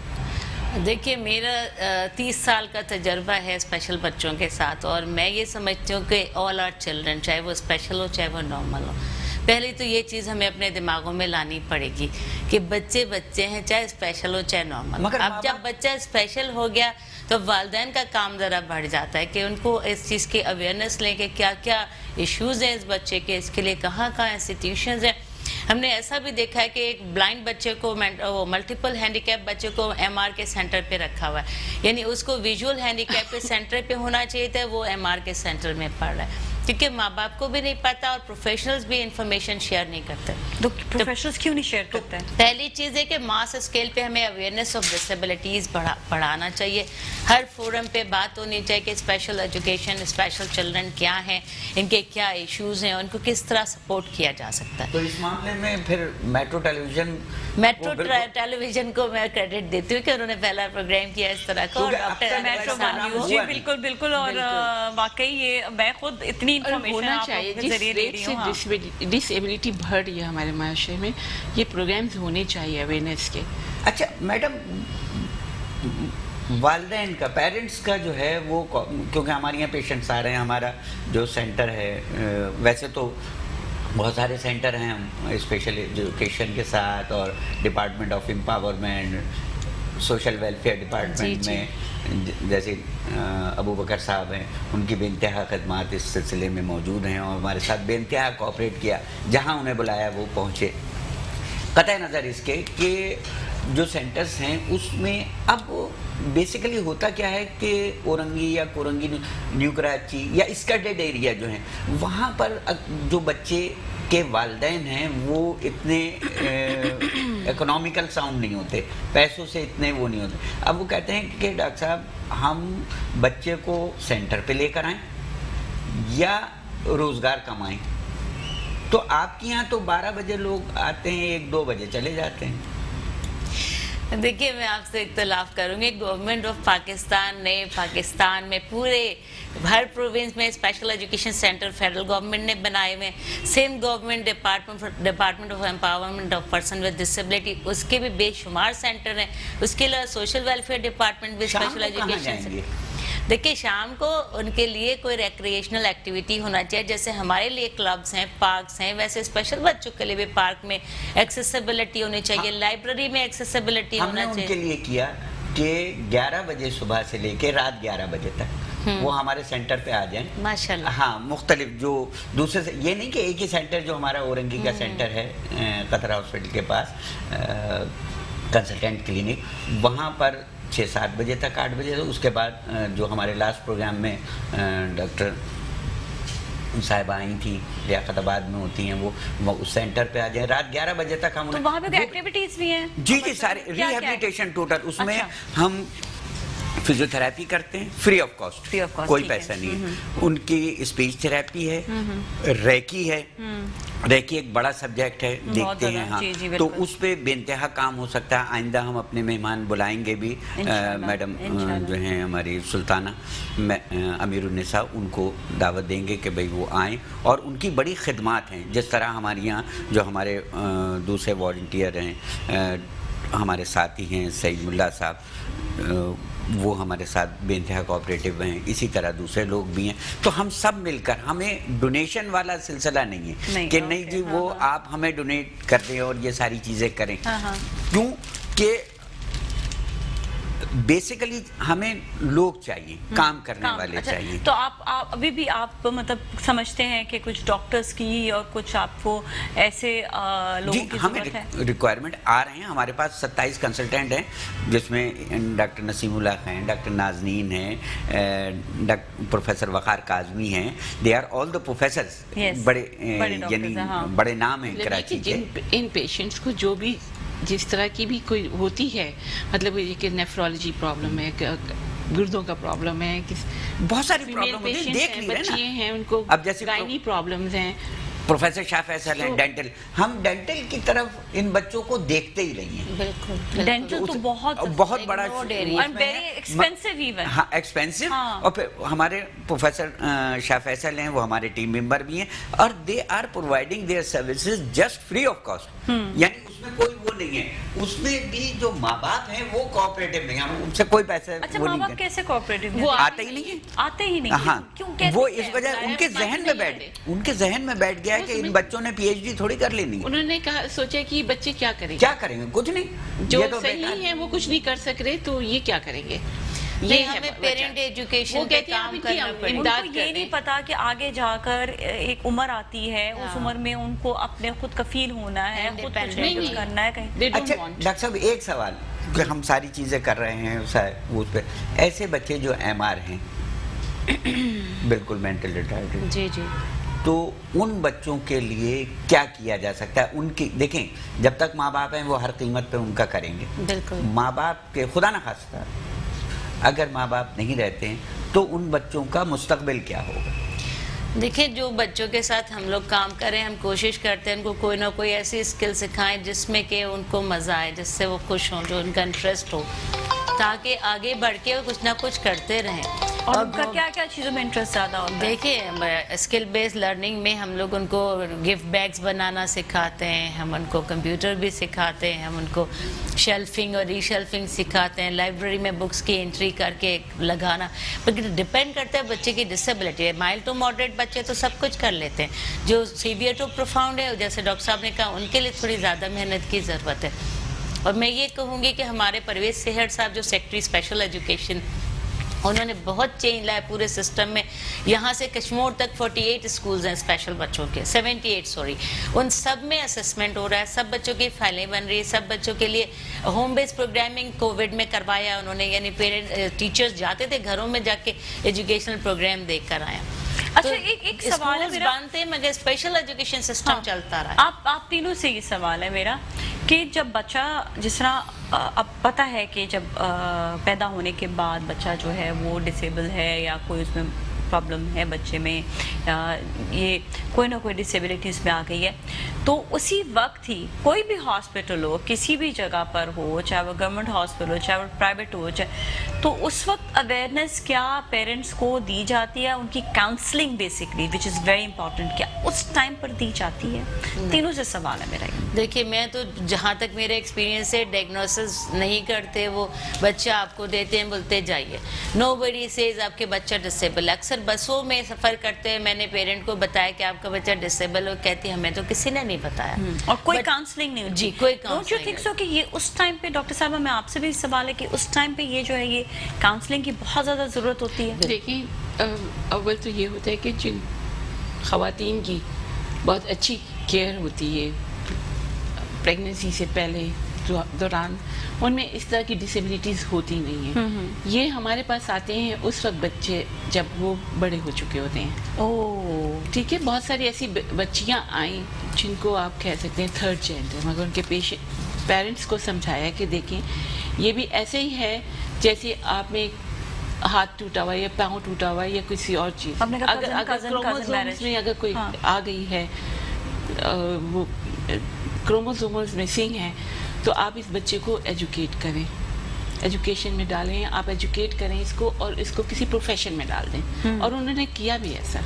देखिए, मेरा 30 साल का तजर्बा है स्पेशल बच्चों के साथ, और मैं ये समझती हूँ कि ऑल आर चिल्ड्रन, चाहे वो स्पेशल हो चाहे वो नॉर्मल हो। पहले तो ये चीज़ हमें अपने दिमागों में लानी पड़ेगी कि बच्चे बच्चे हैं, चाहे स्पेशल हो चाहे नॉर्मल। अब जब बच्चा स्पेशल हो गया तो वालिदैन का काम ज़रा बढ़ जाता है कि उनको इस चीज़ की अवेयरनेस लें कि क्या क्या इश्यूज़ हैं इस बच्चे के, इसके लिए कहाँ कहाँ इंस्टीट्यूशंस हैं। हमने ऐसा भी देखा है कि एक ब्लाइंड बच्चे को, मल्टीपल हैंडीकैप बच्चे को MR के सेंटर पे रखा हुआ है, यानी उसको विजुअल हैंडीकैप के सेंटर पे होना चाहिए था, वो MR के सेंटर में पढ़ रहा है, क्योंकि माँ बाप को भी नहीं पता और प्रोफेशनल्स भी इंफॉर्मेशन शेयर नहीं करते। तो प्रोफेशनल्स क्यों नहीं शेयर करते हैं? पहली चीज़ है कि मास स्केल पे हमें अवेयरनेस ऑफ डिसेबिलिटीज़ बढ़ाना चाहिए। हर फोरम पे बात होनी चाहिए कि स्पेशल एजुकेशन, स्पेशल चिल्ड्रन क्या हैं, इनके क्या इश्यूज़ हैं, उनको किस तरह सपोर्ट किया जा सकता है। तो इस मामले में फिर मेट्रो टेलीविज़न को मैं क्रेडिट देती हूँ कि उन्होंने पहला प्रोग्राम किया इस तरह का, और डॉक्टर मेट्रो न्यूज़, जी बिल्कुल बिल्कुल। और वाकई ये मैं खुद इतनी इंफॉर्मेशन होना आप चाहिए, लोगों के जरिए दे रही हूँ। हाँ। डिसेबिलिटी बढ़ रही है हमारे माशरे में, ये प्रोग्राम्स होने चाहिए अवेयरनेस के। अच्छा मैडम, वालिदैन का, पेरेंट्स का जो है वो, क्योंकि हमारे यहाँ पेशेंट्स आ रहे हैं, हमारा जो सेंटर है, वैसे तो बहुत सारे सेंटर हैं स्पेशल एजुकेशन के साथ और department of empowerment, social welfare department में, जैसे अबू बकर साहब हैं, उनकी बेइंतहा खदमात इस सिलसिले में मौजूद हैं और हमारे साथ बेइंतहा कोऑपरेट किया, जहां उन्हें बुलाया वो पहुंचे। कतई नज़र इसके कि जो सेंटर्स हैं उसमें अब बेसिकली होता क्या है कि औरंगी या कोरंगी, न्यू कराची या स्कर्टेड एरिया जो हैं, वहाँ पर जो बच्चे के वालिदैन हैं वो इतने इकोनॉमिकल साउंड नहीं होते, पैसों से इतने वो नहीं होते। अब वो कहते हैं कि डॉक्टर साहब हम बच्चे को सेंटर पे लेकर आएं या रोज़गार कमाएं। तो आपके यहाँ तो 12 बजे लोग आते हैं, 1-2 बजे चले जाते हैं। देखिए, मैं आपसे इख्तिलाफ करूंगी। गवर्नमेंट ऑफ पाकिस्तान ने पाकिस्तान में पूरे हर प्रोविंस में special education centre federal government ने बनाए हुए। Same government department of empowerment of person with disability, उसके भी बेशुमार सेंटर हैं। उसके अलावा सोशल वेलफेयर डिपार्टमेंट भी स्पेशल एजुकेशन। देखिए, शाम को उनके लिए कोई रिक्रिएशनल एक्टिविटी होना चाहिए, जैसे हमारे लिए क्लब्स हैं, पार्क्स हैं, वैसे स्पेशल बच्चों के लिए भी पार्क में एक्सेसिबिलिटी होनी चाहिए, लाइब्रेरी में एक्सेसिबिलिटी होना चाहिए। उनके लिए किया कि 11 बजे सुबह से लेके रात 11 बजे तक वो हमारे सेंटर पे आ जाएं माशाल्लाह। हाँ, मुख्तलिफ जो दूसरे से, ये नहीं कि एक ही सेंटर जो हमारा औरंगी का सेंटर है कतरा हॉस्पिटल के पास, कंसल्टेंट क्लिनिक, वहाँ पर 6-7 बजे तक, 8 बजे तक। उसके बाद जो हमारे लास्ट प्रोग्राम में डॉक्टर साहिबा आई थी, लियाकताबाद में होती हैं, वो उस सेंटर पे आ जाए, रात 11 बजे तक हम तो वहाँ पे एक्टिविटीज भी हैं? जी जी, सारे रिहेबिलिटेशन टोटल, उसमें हम फिजियोथेरेपी करते हैं फ्री ऑफ कॉस्ट, कोई पैसा नहीं है। उनकी स्पीच थेरेपी है, रेकी है, रेकी एक बड़ा सब्जेक्ट है, देखते हैं। हाँ, तो उस पे बेइंतहा काम हो सकता है। आइंदा हम अपने मेहमान बुलाएंगे भी, मैडम जो हैं हमारी सुल्ताना अमीरुन्निसा, उनको दावत देंगे कि भाई वो आएँ, और उनकी बड़ी खिदमात हैं। जिस तरह हमारे यहाँ जो हमारे दूसरे वॉलंटियर हैं, हमारे साथी हैं सईद मुल्ला साहब, वो हमारे साथ बेइंतहा कोऑपरेटिव हैं, इसी तरह दूसरे लोग भी हैं। तो हम सब मिलकर, हमें डोनेशन वाला सिलसिला नहीं है कि नहीं जी वो आप हमें डोनेट कर दें और ये सारी चीज़ें करें। क्यों कि बेसिकली हमें लोग चाहिए, काम करने वाले अच्छा, चाहिए। तो आप अभी भी आप मतलब समझते हैं कि कुछ डॉक्टर्स की और कुछ आपको ऐसे लोगों की हमें जरूरत है? रिक्वायरमेंट आ रहे हैं, हमारे पास 27 कंसल्टेंट हैं, जिसमें डॉक्टर नसीमुल्लाह हैं, डॉक्टर नाजनीन हैं, प्रोफेसर वक़ार काज़मी हैं, they are all the professors, बड़े यानी बड़े नाम हैं कराची के। इन पेशेंट्स को जो भी जिस तरह की भी कोई होती है, मतलब ये कि नेफ्रोलॉजी प्रॉब्लम है, गुर्दों का प्रॉब्लम है, बहुत सारी प्रॉब्लम होती है, देख नहीं रहे ना। बच्चे हैं उनको अब जैसे गायनी प्रॉब्लम्स हैं, प्रोफेसर शाह फैसल हैं, डेंटल, हम डेंटल की तरफ इन बच्चों को देखते ही नहीं हैं। बिल्कुल डेंटल तो बहुत बड़ा वेरी एक्सपेंसिव इवन। हाँ, एक्सपेंसिव। और फिर हमारे प्रोफेसर शाह फैसल हैं, वो हमारे टीम मेंबर भी हैं, और they are providing their services just free of cost, यानी उसमें कोई वो नहीं है। उसमें भी जो माँ बाप हैं वो कोऑपरेटिव नहीं है, हम उनसे कोई पैसे अच्छा, वो माँ नहीं बाप करते। कैसे कोऑपरेटिव? वो आते ही नहीं है, आते ही नहीं। हाँ, क्यों, कैसे वो क्या इस है? वजह उनके जहन में बैठ गया है कि इन बच्चों ने पीएचडी थोड़ी कर लेनी है। उन्होंने कहा सोचा कि बच्चे क्या करेंगे, क्या करेंगे, कुछ नहीं, जो ये तो सही बेकार है वो कुछ नहीं कर सक रहे, तो ये क्या करेंगे? ये है हमें बच्चा। पेरेंट वो एजुकेशन पे कहते हैं काम अभी करना कि पड़ेगा। इमदाद उनको ये कर नहीं दें। पता कि आगे जाकर एक उम्र आती है, उस उम्र में उनको अपने खुद कफील होना है, खुद कुछ Independent नहीं करना है कहीं। They don't अच्छा want. डॉक्टर साहब, एक सवाल कि हम सारी चीजें कर रहे हैं उस पे, ऐसे बच्चे जो एमआर हैं बिल्कुल मेंटल रिटार्डेड, जी जी, तो उन बच्चों के लिए क्या किया जा सकता है? उनकी देखें, जब तक माँ बाप हैं वो हर कीमत पे उनका करेंगे। बिल्कुल। माँ बाप के खुदा न खास्ता अगर माँ बाप नहीं रहते हैं तो उन बच्चों का मुस्तकबिल क्या होगा? देखिए, जो बच्चों के साथ हम लोग काम करें, हम कोशिश करते हैं उनको कोई ना कोई ऐसी स्किल सिखाएं जिसमें कि उनको मज़ा आए, जिससे वो खुश हों, जो उनका इंटरेस्ट हो, ताकि आगे बढ़ के वो कुछ ना कुछ करते रहें। और उनका क्या क्या चीज़ों में इंटरेस्ट ज़्यादा होता है? देखिए, स्किल बेस्ड लर्निंग में हम लोग उनको गिफ्ट बैग्स बनाना सिखाते हैं, हम उनको कंप्यूटर भी सिखाते हैं, हम उनको शेल्फिंग और रीशेल्फिंग सिखाते हैं, लाइब्रेरी में बुक्स की एंट्री करके लगाना। लेकिन डिपेंड करता है बच्चे की डिसेबिलिटी है। माइल्ड टू मॉडरेट बच्चे तो सब कुछ कर लेते हैं, जो सीवियर टू प्रोफाउंड है, जैसे डॉक्टर साहब ने कहा, उनके लिए थोड़ी ज़्यादा मेहनत की ज़रूरत है। और मैं ये कहूँगी कि हमारे परवेज सेहर साहब जो सेक्रेटरी स्पेशल एजुकेशन, उन्होंने बहुत चेंज लाया पूरे सिस्टम में। यहाँ से कश्मीर तक 48 स्कूल्स हैं स्पेशल बच्चों के, 78 सॉरी, उन सब में असेसमेंट हो रहा है, सब बच्चों की फाइलें बन रही है, सब बच्चों के लिए होम बेस्ड प्रोग्रामिंग कोविड में करवाया उन्होंने, यानी पेरेंट टीचर्स जाते थे घरों में जाके एजुकेशनल प्रोग्राम देख कर आए। अच्छा, एक सवाल है मेरा, बनते मगर स्पेशल एजुकेशन सिस्टम चलता रहा। आप तीनों से ये सवाल है मेरा कि जब बच्चा, जिस तरह अब पता है कि जब पैदा होने के बाद बच्चा जो है वो डिसेबल है या कोई उसमें प्रॉब्लम है बच्चे में, ये कोई ना कोई डिसेबिलिटी इसमें आ गई है, तो उसी वक्त ही कोई भी हॉस्पिटल हो, किसी भी जगह पर हो, चाहे वो गवर्नमेंट हॉस्पिटल हो, चाहे वो प्राइवेट हो, चाहे, तो उस वक्त अवेयरनेस क्या पेरेंट्स को दी जाती है? उनकी counselling basically, which is very important, क्या उस टाइम पर दी जाती है? तीनों से सवाल है मेरा ये। देखिए, मैं तो जहाँ तक मेरे एक्सपीरियंस है, डायग्नोसिस नहीं करते, वो बच्चा आपको देते हैं, बोलते जाइए, नोबडी सेज आपके बच्चा डिसेबल। अक्सर बसों में सफ़र करते हैं, मैंने पेरेंट को बताया कि आपका बच्चा डिसेबल हो, कहती हमें तो किसी ने नहीं बताया, और कोई काउंसलिंग नहीं होती। जी, कोई डोंट यू थिंक सो कि ये उस टाइम पे, डॉक्टर साहब मैं आपसे भी सवाल है कि उस टाइम पे ये जो है ये काउंसलिंग की बहुत ज़्यादा ज़रूरत होती है? देखिए, अव्वल तो ये होता है कि जिन ख़वातीन की बहुत अच्छी केयर होती है प्रेगनेंसी से पहले दौरान, उनमें इस तरह की डिसेबिलिटीज़ होती नहीं हैं। ये हमारे पास आते हैं उस वक्त बच्चे जब वो बड़े हो चुके होते हैं। ओह, ठीक है, बहुत सारी ऐसी बच्चियां आई जिनको आप कह सकते हैं थर्ड जेंडर, मगर उनके पेरेंट्स को समझाया कि देखें, ये भी ऐसे ही है जैसे आप में हाथ टूटा हुआ या पाँव टूटा हुआ या किसी और चीज़, अगर क्रोमोसोम्स में अगर कोई आ गई है, वो क्रोमोसोम्स मिसिंग है, तो आप इस बच्चे को एजुकेट करें, एजुकेशन में डालें, आप एजुकेट करें इसको और इसको किसी प्रोफेशन में डाल दें। और उन्होंने किया भी ऐसा।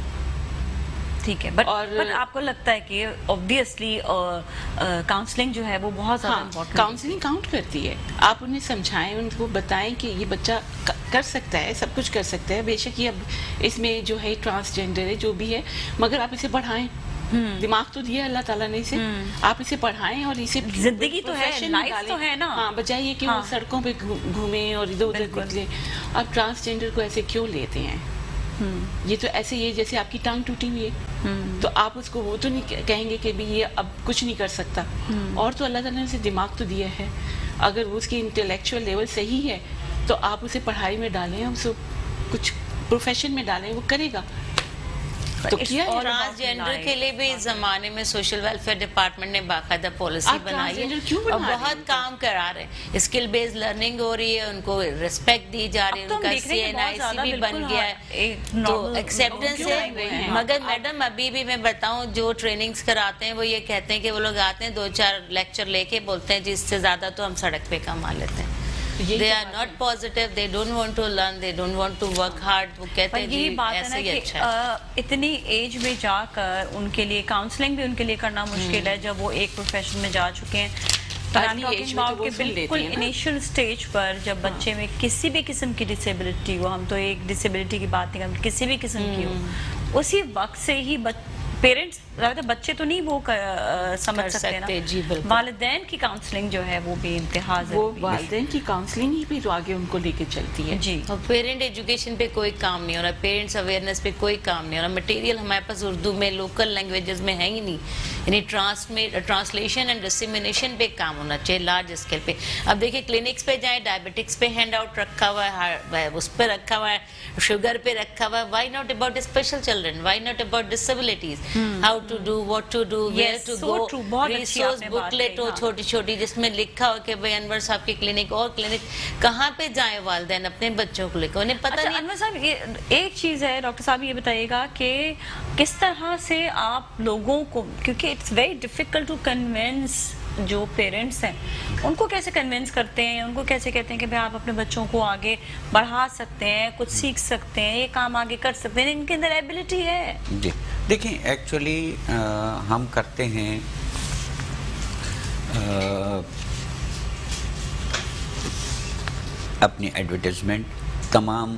ठीक है, बट आपको लगता है कि ऑब्वियसली काउंसलिंग जो है वो बहुत ज़्यादा इम्पोर्टेंट, काउंसलिंग काउंट करती है। आप उन्हें समझाएं, उनको बताएं कि ये बच्चा कर सकता है, सब कुछ कर सकता है, बेशक ये अब इसमें जो है ट्रांसजेंडर है, जो भी है, मगर आप इसे बढ़ाएं, दिमाग तो दिया अल्लाह ताला ने इसे, आप इसे पढ़ाएं और इसे जिंदगी तो है, profession लाइफ निकालें। तो है ना। हाँ, बजाय ये कि वो सड़कों पे घूमे और इधर उधर निकले। आप ट्रांसजेंडर को ऐसे क्यों लेते हैं? ये तो ऐसे ही है जैसे आपकी टांग टूटी हुई है, तो आप उसको वो तो नहीं कहेंगे कि भी ये अब कुछ नहीं कर सकता। और तो अल्लाह ताला ने उसे दिमाग तो दिया है, अगर वो उसकी इंटेलेक्चुअल लेवल सही है तो आप उसे पढ़ाई में डालें, उसको कुछ प्रोफेशन में डालें, वो करेगा। तो किया है। ट्रांसजेंडर के लिए भी इस जमाने में सोशल वेलफेयर डिपार्टमेंट ने बाकायदा पॉलिसी आप बनाई है ट्रांसजेंडर क्यों बना और रहे हैं बहुत काम करा रहे हैं। स्किल बेस्ड लर्निंग हो रही है, उनको रिस्पेक्ट दी जा रही है, अब तो हम उनका देख रहे हैं कि बहुत CNIC ज्यादा भी बन बिल्कुल, गया हाँ, है, एक तो normal एक्सेप्टेंस क्यों है। आए हुए हैं? मगर मैडम अभी भी मैं बताऊं, जो ट्रेनिंग्स कराते हैं वो ये कहते हैं कि वो लोग आते हैं 2-4 लेक्चर लेके बोलते हैं जी इससे ज्यादा तो हम सड़क पे कमा लेते हैं। They are not positive, they don't want to learn, they don't want to work hard. वो कहते पर हैं यही जी बात है ऐसे ना ही कि अच्छा है। इतनी एज में जाकर उनके लिए काउंसलिंग भी उनके लिए करना मुश्किल है जब वो एक प्रोफेशन में जा चुके हैं। तो I'm Early talking age में तो about वो कि फिर लेते बिल्कुल हैं ना। इनिशियल स्टेज पर जब बच्चे में किसी भी किस्म की डिसेबिलिटी हो, हम तो एक डिसेबिलिटी की बात नहीं करते, किसी भी किस्म की हो, उसी वक्त से ही पेरेंट्स बच्चे तो नहीं वो समझ सकते ना, जी बिल्कुल। वालिदैन की काउंसलिंग जो है वो भी इंतहा वो ज़रूरी है। वालिदैन की काउंसलिंग ही भी तो आगे उनको लेके चलती है। जी और पेरेंट एजुकेशन पे कोई काम नहीं हो रहा, पेरेंट्स अवेयरनेस पे कोई काम नहीं हो रहा। मटेरियल हमारे पास उर्दू में लोकल लैंग्वेजेस में है ही नहीं, यानी ट्रांसलेशन एंड डिसेमिनेशन पे काम होना चाहिए लार्ज स्केल पे। अब देखिए क्लिनिक्स पे जाएं, डायबिटिक्स पे हैंड आउट रखा हुआ है, उस पे रखा हुआ है, शुगर पे रखा हुआ है। Why not about special children, why not about disabilities, how to do, what to do, where Yes, to so go. true, बहुत अच्छी रिसोर्स आपने बात बुकलेट कही, हो हाँ। छोटी छोटी जिसमें लिखा हो कि भाई अनवर साहब की क्लिनिक और क्लिनिक कहाँ पे जाए वालिदैन अपने बच्चों को लेकर, उन्हें पता अच्छा नहीं। अनवर साहब, ये एक चीज़ है, डॉक्टर साहब ये बताइएगा कि किस तरह से आप लोगों को, क्योंकि it's very difficult to convince जो पेरेंट्स हैं, उनको कैसे कन्विंस करते हैं, उनको कैसे कहते हैं कि भाई आप अपने बच्चों को आगे बढ़ा सकते हैं, कुछ सीख सकते हैं, ये काम आगे कर सकते हैं, इनके अंदर एबिलिटी है। जी देखें, एक्चुअली हम करते हैं अपनी एडवर्टाइजमेंट तमाम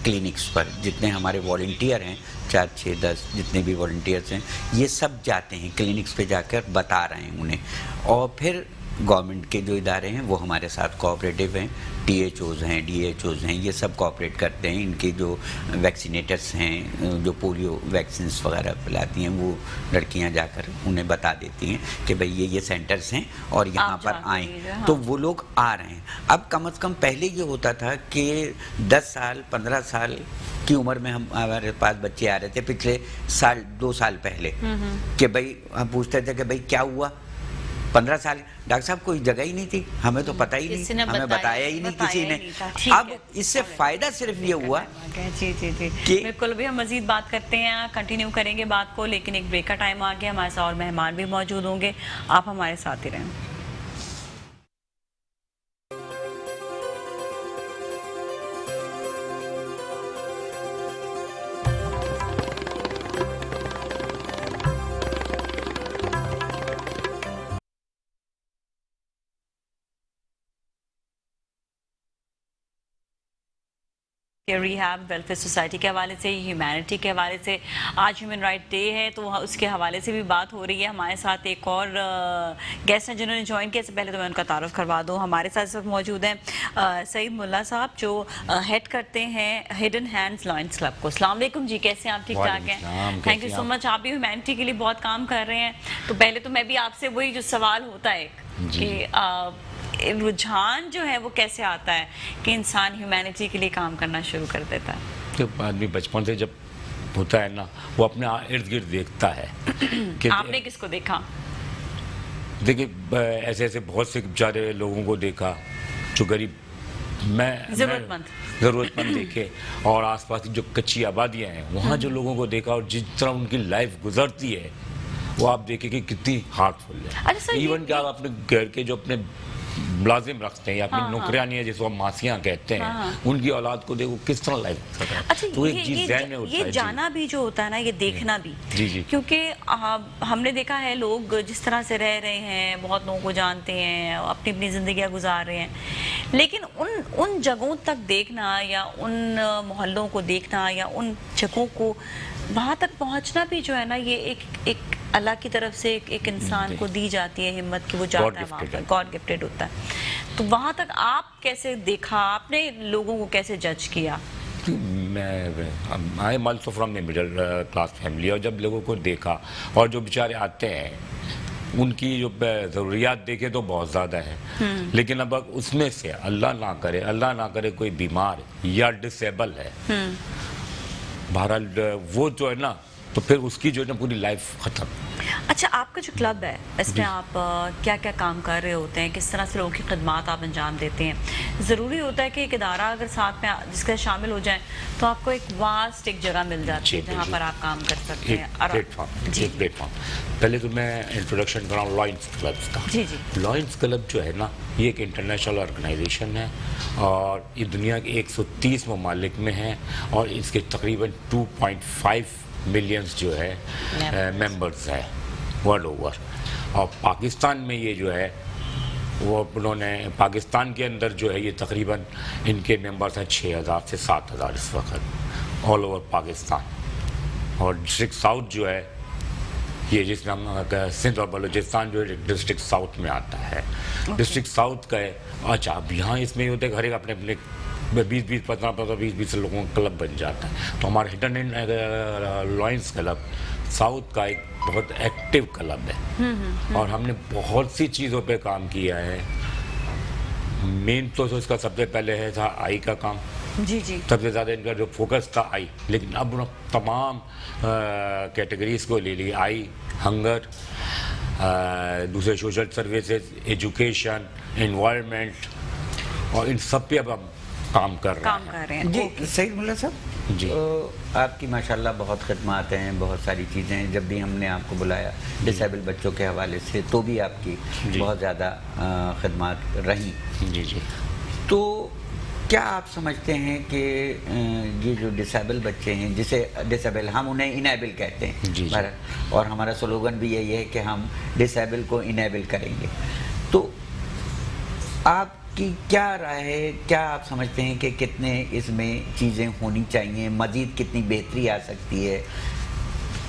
क्लिनिक्स पर, जितने हमारे वॉलंटियर हैं 4, 6, 10 जितने भी वॉलंटियर्स हैं, ये सब जाते हैं क्लिनिक्स पे जाकर बता रहे हैं उन्हें। और फिर गवर्नमेंट के जो इदारे हैं वो हमारे साथ कोऑपरेटिव हैं, THOs हैं, DHOs हैं, ये सब कोऑपरेट करते हैं। इनके जो वैक्सीनेटर्स हैं, जो पोलियो वैक्सीन्स वगैरह पिलाती हैं, वो लड़कियां जाकर उन्हें बता देती हैं कि भाई ये सेंटर्स हैं और यहाँ पर आएँ। हाँ। तो वो लोग आ रहे हैं। अब कम से कम पहले ये होता था कि 10 साल 15 साल की उम्र में हमारे पास बच्चे आ रहे थे, पिछले साल 2 साल पहले, कि भाई हम पूछते थे कि भाई क्या हुआ। 15 साल डॉक्टर साहब कोई जगह ही नहीं थी, हमें तो पता ही किसी नहीं, ने हमें बताया ही नहीं किसी ने। अब इससे फायदा सिर्फ ये हुआ जी जी जी कि- बिल्कुल। अभी हम मजीद बात करते हैं, कंटिन्यू करेंगे बात को, लेकिन एक ब्रेक का टाइम आ गया। हमारे साथ और मेहमान भी मौजूद होंगे, आप हमारे साथ ही रहें। रिहैब वेलफेयर सोसाइटी के हवाले से, ह्यूमैनिटी के हवाले से आज ह्यूमन राइट डे है, तो उसके हवाले से भी बात हो रही है। हमारे साथ एक और गेस्ट हैं जिन्होंने ज्वाइन किया। इससे पहले तो मैं उनका तारुफ करवा दूं। हमारे साथ इस वक्त मौजूद हैं सईद मुल्ला साहब, जो हेड करते हैं हिडन हैंड्स लॉयंस क्लब को। अस्सलाम वालेकुम जी, कैसे हैं आप? ठीक ठाक हैं? Thank you so much. आप भी ह्यूमैनिटी के लिए बहुत काम कर रहे हैं। तो पहले तो मैं भी आपसे वही जो सवाल होता है कि रुझान जो है वो कैसे आता है कि इंसान ह्यूमैनिटी के लिए काम करना शुरू कर देता है? तो आदमी बचपन से जब होता है ना, वो अपने इर्द गिर्द देखता है कि आपने किसको देखा? देखिए ऐसे ऐसे बहुत से बेचारे लोगों को देखा जो गरीब, मैं ज़रूरतमंद देखे, और आसपास की जो कच्ची आबादियाँ हैं वहाँ जो लोगों को देखा, और जिस तरह उनकी लाइफ गुजरती है वो आप देखें कि कितनी हार्टफुल है। अच्छा सर, इवन कि आप अपने घर के जो अपने मुलाजिम रखते हैं या अपनी नौकरानियां जिसको हम मासियां कहते हैं, उनकी औलाद को देखो किस तरह लाइफ कर रहा है। अच्छा, तो एक चीज ज़हन में उठता ये है। जाना भी जो होता है ना, ये देखना भी, जी। क्योंकि हमने देखा है लोग जिस तरह से रह रहे हैं, बहुत लोगों को जानते हैं, अपनी अपनी जिंदगियां गुजार रहे हैं, लेकिन उन जगहों तक देखना या उन मोहल्लों को देखना या उन जगहों को वहाँ तक पहुँचना भी जो है ना, ये एक अल्लाह की तरफ से एक इंसान को दी जाती है हिम्मत कि वो जाता है वहाँ पर, गॉड गिफ्टेड होता है। तो वहाँ तक आप कैसे देखा, आपने लोगों को कैसे जज किया? I am also from the middle class family, और जब लोगों को देखा और जो बेचारे आते हैं उनकी जो ज़रूरियात देखे तो बहुत ज़्यादा है, लेकिन अब उसमें से अल्लाह ना करे कोई बीमार या डिसेबल है, बहरहाल वो जो है ना, तो फिर उसकी जो है ना पूरी लाइफ ख़त्म। अच्छा, आपका जो क्लब है इसमें आप क्या क्या काम कर रहे होते हैं, किस तरह से लोगों की खिदमत आप अंजाम देते हैं? ज़रूरी होता है कि एक इदारा अगर साथ में जिसके शामिल हो जाए तो आपको एक वास्ट एक जगह मिल जाती है जहाँ पर आप काम कर सकते हैं। एक प्लेटफॉर्म। पहले तो मैं इंट्रोडक्शन कराऊँ लॉयंस क्लब का। जी। लॉयंस क्लब जो है ना, ये एक इंटरनेशनल ऑर्गेनाइजेशन है और ये दुनिया के 130 ममालिक में है और इसके तकरीबन 2.5 मिलियंस जो है मेंबर्स हैं वर्ल्ड ओवर। और पाकिस्तान में ये जो है वो उन्होंने पाकिस्तान के अंदर जो है ये तकरीबन इनके मेंबर्स हैं 6,000 से 7,000 इस वक्त ऑल ओवर पाकिस्तान। और डिस्ट्रिक्ट साउथ जो है ये जिसमें हम सिंध और बलूचिस्तान जो है डिस्ट्रिक्ट साउथ में आता है। डिस्ट्रिक्ट साउथ का है। अच्छा, अब यहाँ इसमें होते हैं हर एक अपने अपने 20-20 लोगों का क्लब बन जाता है। तो हमारा हिडन लॉयंस क्लब साउथ का एक बहुत एक्टिव क्लब है और हमने बहुत सी चीज़ों पे काम किया है। मेन तो इसका सबसे पहले है था आई का काम। जी। सबसे ज़्यादा इनका जो फोकस था आई, लेकिन अब तमाम कैटेगरीज को ले लिया, आई, हंगर, दूसरे सोशल सर्विसेज, एजुकेशन, एनवायरनमेंट, और इन सब पे अब हम काम कर रहे हैं। जी सईद मुल्ला साहब जी, आपकी माशाल्लाह बहुत खिदमत हैं, बहुत सारी चीज़ें हैं। जब भी हमने आपको बुलाया डिसेबल बच्चों के हवाले से तो भी आपकी बहुत ज़्यादा खिदमत रही। जी। तो क्या आप समझते हैं कि ये जो डिसेबल बच्चे हैं, जिसे डिसेबल हम उन्हें इनेबल कहते हैं, और हमारा स्लोगन भी यही है कि हम डिसेबल को इनेबल करेंगे, तो आपकी क्या राय है, क्या आप समझते हैं कि कितने इसमें चीज़ें होनी चाहिए, मज़ीद कितनी बेहतरी आ सकती है?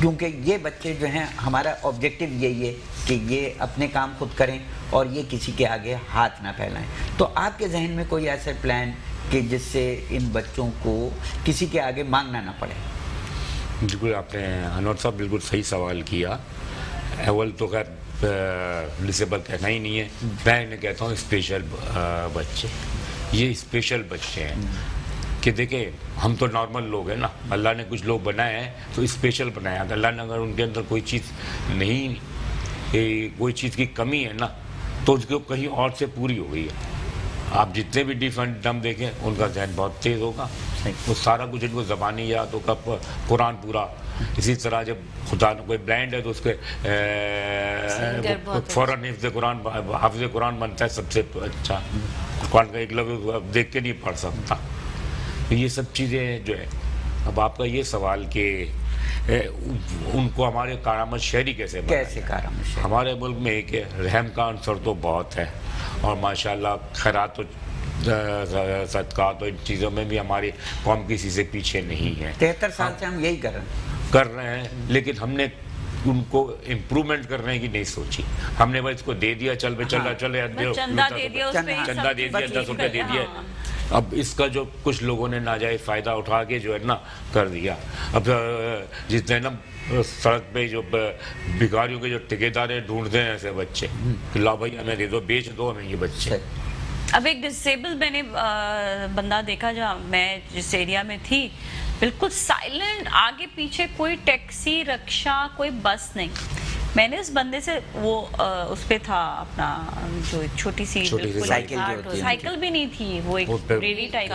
क्योंकि ये बच्चे जो हैं, हमारा ऑब्जेक्टिव यही है कि ये अपने काम खुद करें और ये किसी के आगे हाथ ना फैलाएं। तो आपके जहन में कोई ऐसा प्लान कि जिससे इन बच्चों को किसी के आगे मांगना ना पड़े? बिल्कुल, आपने अनवर साहब बिल्कुल सही सवाल किया। अव्वल तो खैर डिसेबल कहना ही नहीं है, मैं इन्हें कहता हूँ स्पेशल बच्चे। ये स्पेशल बच्चे हैं कि देखिए, हम तो नॉर्मल लोग हैं ना, अल्लाह ने कुछ लोग बनाए हैं तो स्पेशल बनाया। अल्लाह ने अगर उनके अंदर कोई चीज़ नहीं, कोई चीज़ की कमी है ना, तो उसको कहीं और से पूरी हो गई है। आप जितने भी डिफरेंट डम देखें, उनका जहन बहुत तेज़ होगा, वो सारा कुछ इनको ज़बानी याद होगा, कुरान पूरा। इसी तरह जब खुदा कोई ब्लाइंड है तो उसके फ़ौरन हाफ़िज़ कुरान बनता है सबसे अच्छा। कुरान का एक लफ्ज़ देख के नहीं पढ़ सकता। तो ये सब चीज़ें जो है, अब आपका ये सवाल कि उनको हमारे कारामत शहरी कैसे कारामत शहरी? हमारे मुल्क में एक रहम का अंसर तो बहुत है और माशाल्लाह खैरात तो सदका तो इन चीज़ों में भी हमारी कौम किसी से पीछे नहीं है। 73 साल से हम यही कर रहे हैं, लेकिन हमने उनको इम्प्रूवमेंट करने की नहीं सोची। हमने बस इसको दे दिया, चल चंदा दे दिया, 10 रुपये दे दिया। अब इसका जो कुछ लोगों ने नाजायज़ फ़ायदा उठा के जो है ना कर दिया। अब जितने ना सड़क पे जो भिखारियों के जो ठेकेदार ढूंढते हैं ऐसे बच्चे, ला भाई हमें दे दो, बेच दो हमें ये बच्चे। अब एक डिसेबल मैंने बंदा देखा, जहाँ मैं जिस एरिया में थी, बिल्कुल साइलेंट, आगे पीछे कोई टैक्सी, रिक्शा, कोई बस नहीं। मैंने उस बंदे से वो उस पे था अपना जो एक छोटी सी साइकिल भी नहीं थी, वो एक रेडी टाइप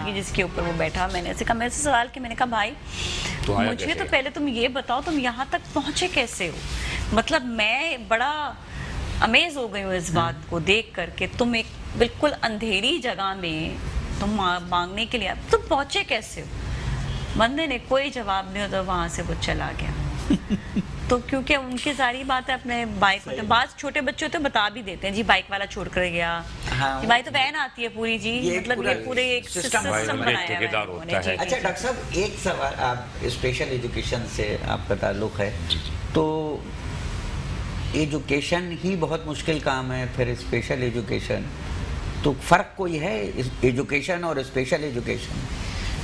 की जिसके ऊपर वो बैठा। मैंने ऐसे कहा, मेरे से सवाल कि मैंने कहा भाई मुझे तो पहले तुम ये बताओ तुम यहाँ तक पहुँचे कैसे हो? मतलब मैं बड़ा अमेज हो गई हूँ इस बात को देख कर के तुम एक बिल्कुल अंधेरी जगह में तुम मांगने के लिए तुम पहुंचे कैसे हो। बंदे ने कोई जवाब नहीं होता, वहां से वो चला गया। तो क्योंकि उनकी सारी बातें अपने बाइक में, बात छोटे बच्चे होते बता भी देते हैं जी बाइक वाला छोड़ कर गया। हाँ, कि भाई तो वैन आती है पूरी जी, मतलब ये पूरे एक सिस्टम बनाया ठेकेदार है होता है। अच्छा डॉक्टर साहब, एक सवाल, आप स्पेशल एजुकेशन से आपका ताल्लुक है, तो एजुकेशन ही बहुत मुश्किल काम है, फिर स्पेशल एजुकेशन, तो फ़र्क कोई है एजुकेशन और स्पेशल एजुकेशन?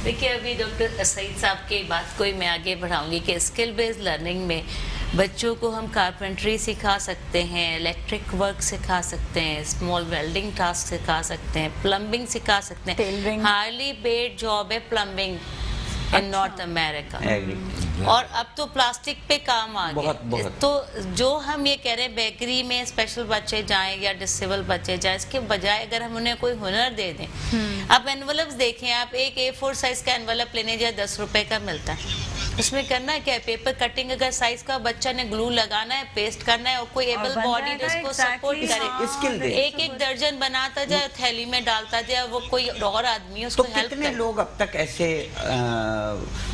देखिए अभी डॉक्टर सईद साहब की बात को ही मैं आगे बढ़ाऊंगी कि स्किल बेस्ड लर्निंग में बच्चों को हम कारपेंट्री सिखा सकते हैं, इलेक्ट्रिक वर्क सिखा सकते हैं, स्मॉल वेल्डिंग टास्क सिखा सकते हैं, प्लम्बिंग सिखा सकते हैं। टेलरिंग। हाईली पेड जॉब है प्लम्बिंग इन नॉर्थ अमेरिका। और अब तो प्लास्टिक पे काम आ गया। बहुत। तो जो हम ये कह रहे हैं बेकरी में स्पेशल बच्चे जाएं या डिसेबल बच्चे जाएं, इसके बजाय अगर हम उन्हें कोई हुनर दे दें। आप एनवलप्स देखें, आप एक A4 साइज का एनवलप लेने जाए 10 रुपए का मिलता है। उसमें करना क्या है, पेपर कटिंग अगर साइज का बच्चा ने ग्लू लगाना है, पेस्ट करना है, और कोई एबल बॉडी उसको सपोर्ट करे, एक दर्जन बनाता जाए, थैली में डालता जाए, वो कोई और आदमी उसको हेल्प करे। कितने लोग अब तक ऐसे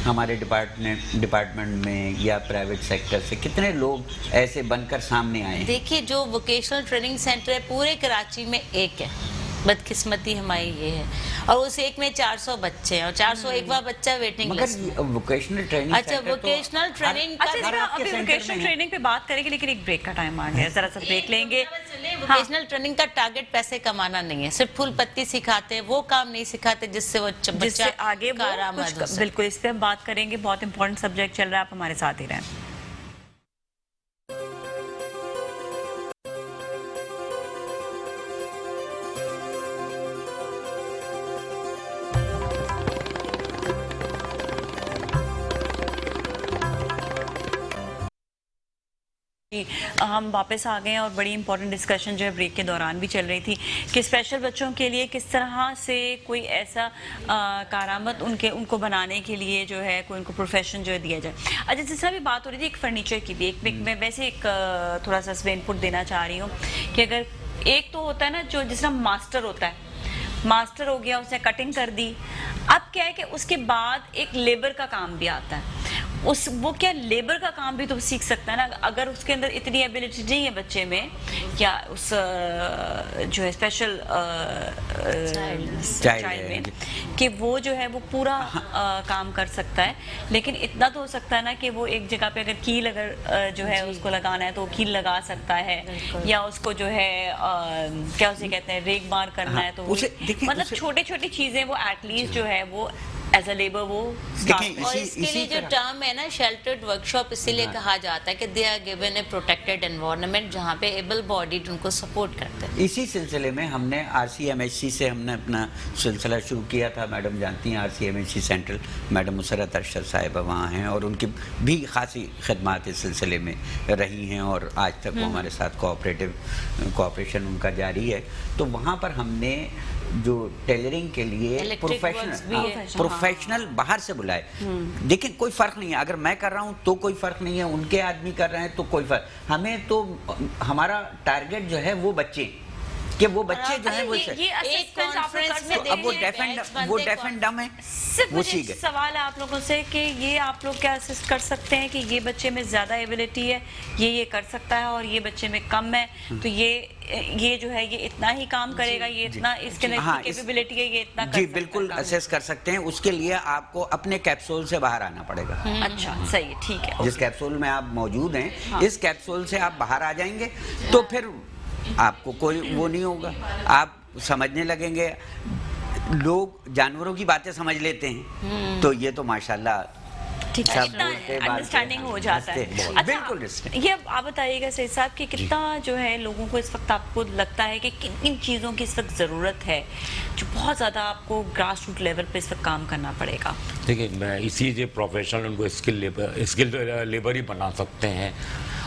हमारे डिपार्टमेंट में या प्राइवेट सेक्टर से कितने लोग ऐसे बनकर सामने आए हैं? देखिए जो वोकेशनल ट्रेनिंग सेंटर है पूरे कराची में एक है, बदकिस्मती हमारी ये है, और उस एक में 400 बच्चे हैं और 401वां बच्चा वेटिंग लिस्ट में। मगर वोकेशनल ट्रेनिंग, अच्छा वोकेशनल ट्रेनिंग अभी वोकेशनल ट्रेनिंग पे बात करेंगे, लेकिन एक ब्रेक का टाइम आ गया, जरा सा ब्रेक लेंगे। वोकेशनल ट्रेनिंग का टारगेट पैसे कमाना नहीं है, सिर्फ फूल पत्ती सिखाते हैं, वो काम नहीं सिखाते जिससे वो बच्चा आगे बिल्कुल इस पे हम बात करेंगे, बहुत इंपॉर्टेंट सब्जेक्ट चल रहा है, आप हमारे साथ ही रहें। हम वापस आ गए हैं और बड़ी इंपॉर्टेंट डिस्कशन जो है ब्रेक के दौरान भी चल रही थी कि स्पेशल बच्चों के लिए किस तरह से कोई ऐसा कारामद उनको बनाने के लिए जो है कोई उनको प्रोफेशन जो है दिया जाए। अच्छा जैसा भी बात हो रही थी एक फर्नीचर की भी, एक मैं वैसे एक थोड़ा सा इसमें इनपुट देना चाह रही हूँ कि अगर एक तो होता है ना जो जिस तरह मास्टर होता है, मास्टर हो गया, उसने कटिंग कर दी, अब क्या है कि उसके बाद एक लेबर का काम भी आता है, वो क्या लेबर का काम भी तो सीख सकता है ना, अगर उसके अंदर इतनी एबिलिटी नहीं है बच्चे में, या उस जो है स्पेशल चाइल्ड में कि वो जो है वो पूरा काम कर सकता है, लेकिन इतना तो हो सकता है ना कि वो एक जगह पे अगर कील अगर जो है उसको लगाना है तो वो कील लगा सकता है, या उसको जो है क्या उसे कहते हैं रेग मार करना है, तो मतलब छोटी छोटी चीजें वो एटलीस्ट जो है वो एज अ लेबर वो और इसके लिए जो टर्म है ना शेल्टर्ड वर्कशॉप, इसीलिए कहा जाता है कि they are given a protected environment जहाँ पे एबल बॉडीड उनको सपोर्ट करते हैं। इसी सिलसिले में हमने RCMHC से हमने अपना सिलसिला शुरू किया था। मैडम जानती हैं RCMHC central, madam Musarrat Arshad साहिबा वहाँ हैं और उनकी भी खासी खदमात इस सिलसिले में रही हैं और आज तक वो हमारे साथ कोऑपरेशन उनका जारी है। तो वहाँ पर हमने जो टेलरिंग के लिए प्रोफेशनल बाहर से बुलाए। देखिए कोई फर्क नहीं है, अगर मैं कर रहा हूँ तो कोई फर्क नहीं है, उनके आदमी कर रहे हैं तो कोई फर्क, हमें तो हमारा टारगेट जो है वो बच्चे कि वो बच्चे जो है वो एक कॉन्फ्रेंस में अब वो डेफ एंड डम है। वो सवाल है आप लोगों से कि ये आप लोग क्या असिस्ट कर सकते हैं कि ये बच्चे में ज्यादा एबिलिटी है, ये कर सकता है, और ये बच्चे में कम है, तो ये जो है ये इतना ही काम करेगा, ये इतना इसके अंदर कैपेबिलिटी है, ये इतना जी बिल्कुल असेस कर सकते हैं। उसके लिए आपको अपने कैप्सूल से बाहर आना पड़ेगा। अच्छा सही है, ठीक है। जिस कैप्सूल में आप मौजूद हैं, इस कैप्सूल से आप बाहर आ जाएंगे तो फिर आपको कोई वो नहीं होगा, आप समझने लगेंगे। लोग जानवरों की बातें समझ लेते हैं, तो ये तो माशाल्लाह ठीक है, अंडरस्टैंडिंग हो जाता है। अच्छा, बिल्कुल। ये आप बताइएगा सईद साहब कि कितना जो है लोगों को इस वक्त आपको लगता है कि किन किन चीज़ों की इस वक्त ज़रूरत है जो बहुत ज़्यादा आपको ग्रास रूट लेवल पे इस वक्त काम करना पड़ेगा? देखिए मैं इसी जो प्रोफेशनल उनको स्किल लेबर ही बना सकते हैं।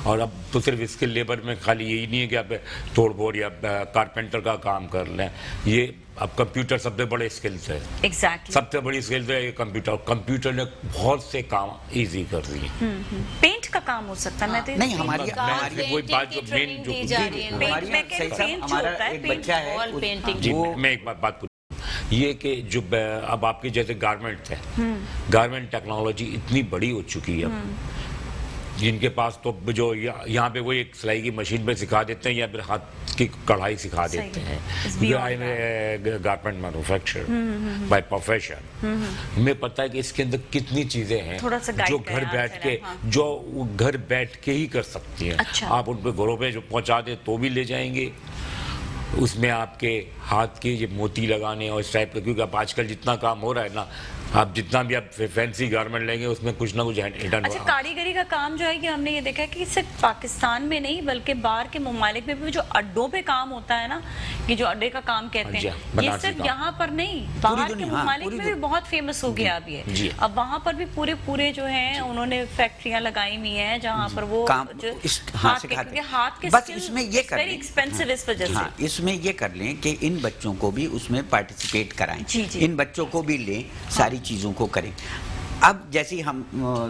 और अब तो सिर्फ स्किल लेबर में खाली यही नहीं है कि आप तोड़ फोड़ या कारपेंटर का काम कर लें, ये अब कंप्यूटर सबसे बड़े स्किल्स है। Exactly. सबसे बड़ी स्किल्स है ये कंप्यूटर ने बहुत से काम इजी कर दिए। पेंट का काम हो सकता है? मैं तो नहीं, हमारी वही बात जो मेन जो हमारी मैं कह रही सही हूँ, साहब, हमारा होता है, एक पेंट, बच्चा है वॉल पेंटिंग। जी, वो मैं एक बात पूछूं, ये कि जो अब आपके जैसे गारमेंट है, गारमेंट टेक्नोलॉजी इतनी बड़ी हो चुकी है अब, जिनके पास तो जो यहाँ पे वो एक सिलाई की मशीन पे सिखा देते हैं या फिर हाथ की कढ़ाई सिखा देते हैं। I am garment manufacturer by profession, हमें पता है कि इसके अंदर कितनी चीजें हैं थोड़ा सा गाइड जो करें घर आप बैठ जरा, के हाँ। जो वो घर बैठ के ही कर सकती हैं। अच्छा। आप उन पे घरों पे जो पहुंचा दे तो भी ले जाएंगे, उसमें आपके हाथ के ये मोती लगाने और इस टाइप का, क्योंकि अब आजकल जितना काम हो रहा है ना, आप जितना भी आप फैंसी गारमेंट लेंगे उसमें कुछ ना कुछ हिडन अच्छा, कारीगरी का काम जो है कि हमने ये देखा है कि सिर्फ पाकिस्तान में नहीं बल्कि बाहर के ममालिक में भी जो अड्डों पे काम होता है ना, कि जो अड्डे का काम कहते हाँ जी, हैं, ये बनारसी सिर्फ काम। यहाँ पर नहीं, बाहर के दुनिया, हाँ, ममालिक पूरी में भी बहुत फेमस हो गया अब जी। ये। अब वहाँ पर भी पूरे जो हैं उन्होंने फैक्ट्रियाँ लगाई हुई हैं जहाँ पर वो काम जो हाथ सिखाते क्योंकि हाथ के बस इसमें ये कर वेरी लें, एक्सपेंसिव इस वजह हाँ, से। इसमें ये कर लें कि इन बच्चों को भी उसमें पार्टिसिपेट कराएं, जी, जी। इन बच्चों को भी लें, सारी चीज़ों को करें। अब जैसे ही हम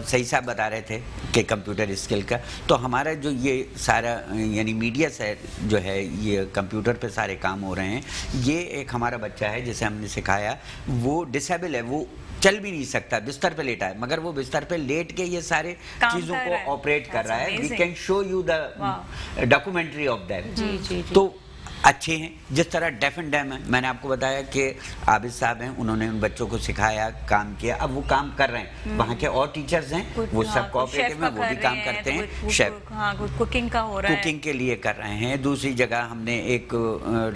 सही साहब बता रहे थे कि कंप्यूटर स्किल का, तो हमारा जो ये सारा यानी मीडिया से जो है ये कंप्यूटर पे सारे काम हो रहे हैं। ये एक हमारा बच्चा है जिसे हमने सिखाया, वो डिसेबल है, वो चल भी नहीं सकता, बिस्तर पे लेटा है, मगर वो बिस्तर पे लेट के ये सारे काम चीज़ों कर रहा है। को ऑपरेट कर रहा है। We That's can show you the Wow. Documentary of that. जी, जी, जी। तो अच्छे हैं, जिस तरह डेफ एंड डैम है, मैंने आपको बताया कि आबिद साहब हैं, उन्होंने उन बच्चों को सिखाया, काम किया, अब वो काम कर रहे हैं। वहाँ के और टीचर्स हैं, वो सब कोऑपरेटिव में वो भी काम करते हैं। शेफ हाँ, कुकिंग का हो रहा है, कुकिंग के लिए कर रहे हैं। दूसरी जगह हमने एक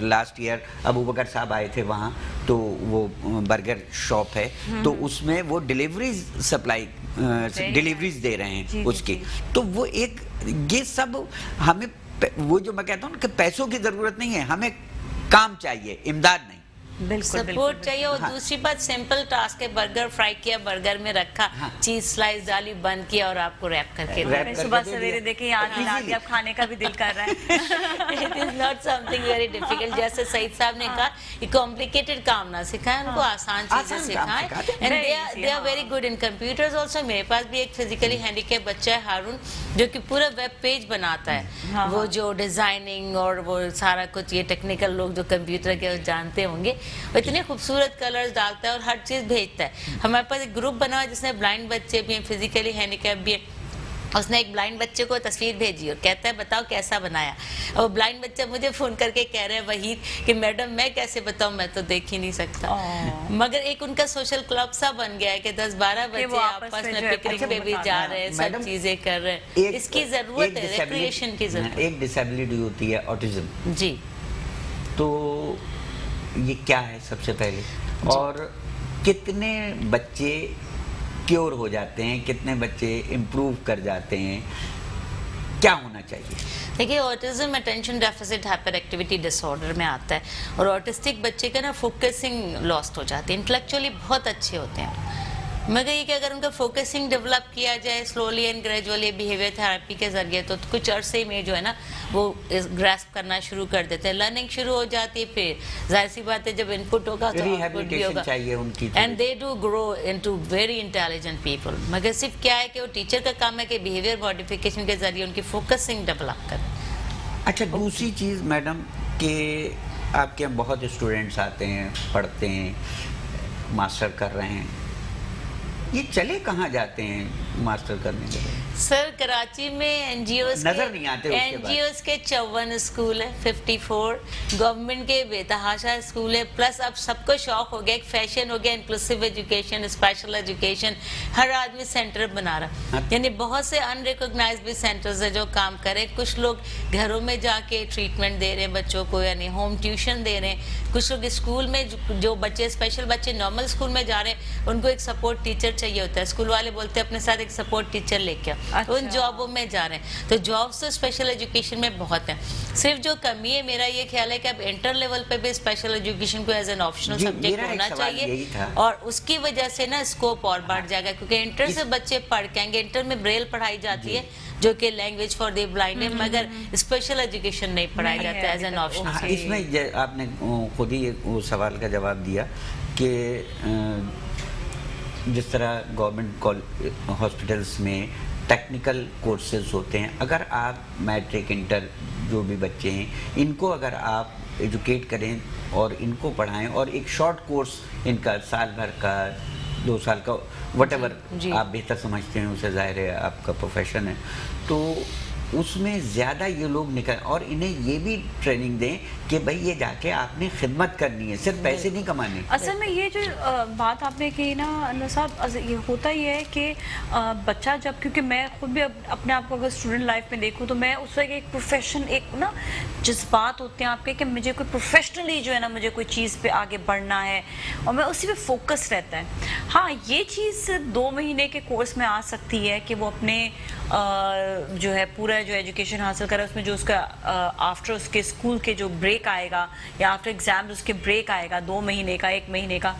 लास्ट ईयर अबू बकर साहब आए थे वहाँ, तो वो बर्गर शॉप है, तो उसमें वो डिलीवरीज सप्लाई डिलीवरीज दे रहे हैं जी, उसकी। तो वो एक ये सब हमें वो जो मैं कहता हूँ कि पैसों की जरूरत नहीं है, हमें काम चाहिए, इमदाद नहीं। बिल्कुल सपोर्ट चाहिए। और हाँ। दूसरी बात, सिंपल टास्क है, बर्गर फ्राई किया, बर्गर में रखा, हाँ। चीज स्लाइस डाली, बंद किया और आपको रैप करके रैप मैं करके सुबह दे सवेरे दिया। देखी याद दिला दिया, अब खाने का भी दिल कर रहा है। It is not something very difficult. जैसे सईद साहब ने कहा, ये कॉम्प्लिकेटेड काम ना सिखाएं, उनको आसान चीजें आसान काम सिखाएं। सिखाते हैं। And Very they easy, are very good in computers also. मेरे पास भी एक फिजिकली हैंडीकैप बच्चा है, हारून, जो कि पूरा वेब पेज बनाता है। हाँ, वो हाँ। जो डिजाइनिंग और वो सारा कुछ, ये टेक्निकल लोग जो कंप्यूटर के जानते होंगे, वो इतने खूबसूरत कलर्स डालता है और हर चीज भेजता है। हमारे पास एक ग्रुप बना है जिसमें ब्लाइंड बच्चे भी हैं, फिजिकली हैंडीकैप भी है। उसने एक ब्लाइंड बच्चे को तस्वीर भेजी और कहता है बताओ कैसा बनाया। और ब्लाइंड बच्चा मुझे फोन करके कह रहे हैं वहीद कि मैडम मैं कैसे बताऊं, मैं तो देख ही नहीं सकता। मगर एक उनका सोशल क्लब सा बन गया है कि 10-12 कि वो बच्चे आपस आपस में में जो है पिकनिक अच्छा पे भी बताना जा है। रहे हैं, सब मैडम, चीजें कर रहे हैं। इसकी जरूरत है, रिक्रिएशन की जरूरत एक डिसेबिलिटी होती है ऑटिज्म। जी। तो ये क्या है सबसे पहले, और कितने बच्चे क्योर हो जाते हैं, कितने बच्चे इम्प्रूव कर जाते हैं, क्या होना चाहिए? देखिए, autism attention deficit hyper activity disorder में आता है। और ऑटिस्टिक बच्चे का ना फोकसिंग लॉस्ट हो जाती है। इंटेलेक्चुअली बहुत अच्छे होते हैं, मगर ये कि अगर उनका फोकसिंग डेवलप किया जाए slowly and gradually behaviour therapy के जरिए, तो कुछ अरसे में जो है ना वो ग्रास्प करना शुरू कर देते हैं, लर्निंग शुरू हो जाती है। फिर जाहिर सी बात है, जब इनपुट होगा तो आउटपुट भी होगा, चाहिए उनकी। And they do grow into very intelligent people. मगर सिर्फ क्या है कि वो टीचर का काम है कि बिहेवियर मॉडिफिकेशन के जरिए उनकी फोकसिंग डेवलप करें। अच्छा, दूसरी चीज़ मैडम कि आपके यहाँ बहुत स्टूडेंट्स आते हैं, पढ़ते हैं, मास्टर कर रहे हैं, ये चले कहाँ जाते हैं मास्टर करने के लिए? सर, कराची में एनजीओस नजर नहीं आते उसके बाद। एनजीओस के 54 स्कूल है, 54 गवर्नमेंट के बेतहाशा स्कूल है। प्लस अब सबको शौक हो गया, एक फैशन हो गया, इंक्लूसिव एजुकेशन, स्पेशल एजुकेशन, हर आदमी सेंटर बना रहा। यानी बहुत से अनरिकॉग्नाइज्ड भी सेंटर्स है जो काम कर रहे हैं। कुछ लोग घरों में जाके ट्रीटमेंट दे रहे हैं बच्चों को, यानी होम ट्यूशन दे रहे हैं। कुछ लोग स्कूल में जो बच्चे स्पेशल बच्चे नॉर्मल स्कूल में जा रहे हैं, उनको एक सपोर्ट टीचर चाहिए होता है। स्कूल वाले बोलते हैं अपने साथ एक सपोर्ट टीचर लेके आओ। अच्छा। उन जॉबों में जा रहे हैं। तो जॉब्स तो स्पेशल एजुकेशन में बहुत है। सिर्फ जो कमी है, मेरा ये ख्याल है कि अब इंटर लेवल पे भी स्पेशल एजुकेशन को एज एन ऑप्शनल जी, सब्जेक्ट मेरा एक होना सवाल यही चाहिए। था। और उसकी वजह से ना स्कोप और बढ़ जाएगा, क्योंकि इंटर से बच्चे पढ़ के आएंगे। इंटर में ब्रेल पढ़ाई जाती है जो कि लैंग्वेज फॉर द ब्लाइंड है, मगर स्पेशल एजुकेशन नहीं पढ़ाई नहीं जाता है एज एन अभी तक। ऑप्शन। हाँ, इसमें आपने खुद ही वो सवाल का जवाब दिया कि जिस तरह गवर्नमेंट हॉस्पिटल्स में टेक्निकल कोर्सेज होते हैं. अगर आप मैट्रिक इंटर जो भी बच्चे हैं इनको अगर आप एजुकेट करें और इनको पढ़ाएं और एक शॉर्ट कोर्स इनका साल भर का 2 साल का वटेवर आप बेहतर समझते हैं, उसे जाहिर है आपका प्रोफेशन है, तो उसमें ज़्यादा ये लोग निकल, और इन्हें ये भी ट्रेनिंग दें कि भाई ये जाके आपने खिदमत करनी है, सिर्फ पैसे नहीं कमाने. असल में ये जो बात आपने कही ना अन्ना साहब, ये होता ही है कि बच्चा जब, क्योंकि मैं खुद भी अपने आप को अगर स्टूडेंट लाइफ में देखूँ तो मैं उस वक्त एक प्रोफेशन, एक ना जज्बात होते हैं आपके कि मुझे कोई प्रोफेशनली जो है ना मुझे कोई चीज़ पे आगे बढ़ना है और मैं उसी पे फोकस रहता है. हाँ, ये चीज़ 2 महीने के कोर्स में आ सकती है कि वो अपने जो है पूरा जो एजुकेशन हासिल करे, उसमें जो उसका आफ्टर उसके स्कूल के जो ब्रेक आएगा या आफ्टर एग्जाम उसके ब्रेक आएगा 2 महीने का 1 महीने का,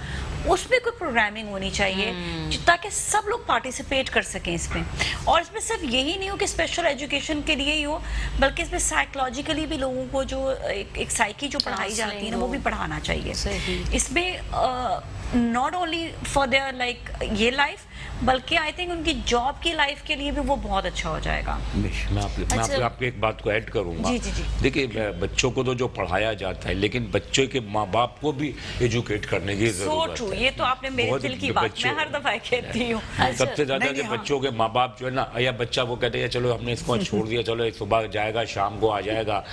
उसमें कोई प्रोग्रामिंग होनी चाहिए ताकि सब लोग पार्टिसिपेट कर सकें इसमें. और इसमें सिर्फ यही नहीं हो कि स्पेशल एजुकेशन के लिए ही हो, बल्कि इसमें साइकोलॉजिकली भी लोगों को जो एक साइकी जो पढ़ाई जाती है ना वो भी पढ़ाना चाहिए. इसमें not only for their like ये लाइफ, बल्कि आई थिंक उनकी जॉब की लाइफ के लिए भी वो बहुत अच्छा हो जाएगा. मैं आपकी एक बात को ऐड करूंगा. देखिए, बच्चों को तो जो पढ़ाया जाता है, लेकिन बच्चों के माँ बाप को भी एजुकेट करने की जरूरत है. ये तो आपने मेरे दिल की बात, मैं हर दफा कहती हूँ. सबसे ज्यादा कि बच्चों के माँ बाप जो है ना, या बच्चा वो कहते हैं चलो हमने इसको छोड़ दिया, चलो सुबह जाएगा शाम को आ जाएगा,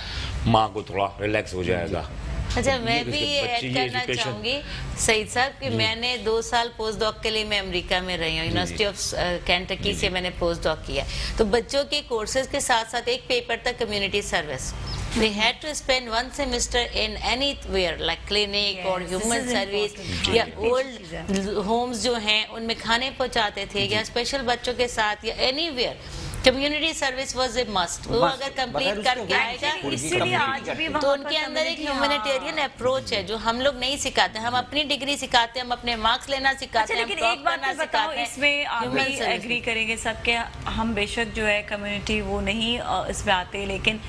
माँ को थोड़ा रिलैक्स हो जाएगा. अच्छा, मैं भी ये ऐड करना चाहूँगी सईद साहब कि मैंने 2 साल पोस्ट डॉक के लिए मैं अमेरिका में रही हूँ, यूनिवर्सिटी ऑफ कैंटकी से मैंने पोस्ट डॉक किया. तो बच्चों के कोर्सेज के साथ साथ एक पेपर था community service. They had to spend 1 semester in anywhere like clinic or human service या old homes जो हैं उनमें खाने पहुँचाते थे, या स्पेशल बच्चों के साथ, या anywhere community service was a must. वो अगर कंप्लीट करके आएगा इसीलिए आज भी तो उनके अंदर एक ह्यूमैनिटेरियन अप्रोच है जो हम लोग नहीं सिखाते. हम अपनी डिग्री सिखाते हैं, हम अपने मार्क्स लेना सिखाते हैं. लेकिन एक बात बताओ, इसमें आप भी एग्री करेंगे सबके, हम बेशक जो है कम्युनिटी वो नहीं इसमें आते, लेकिन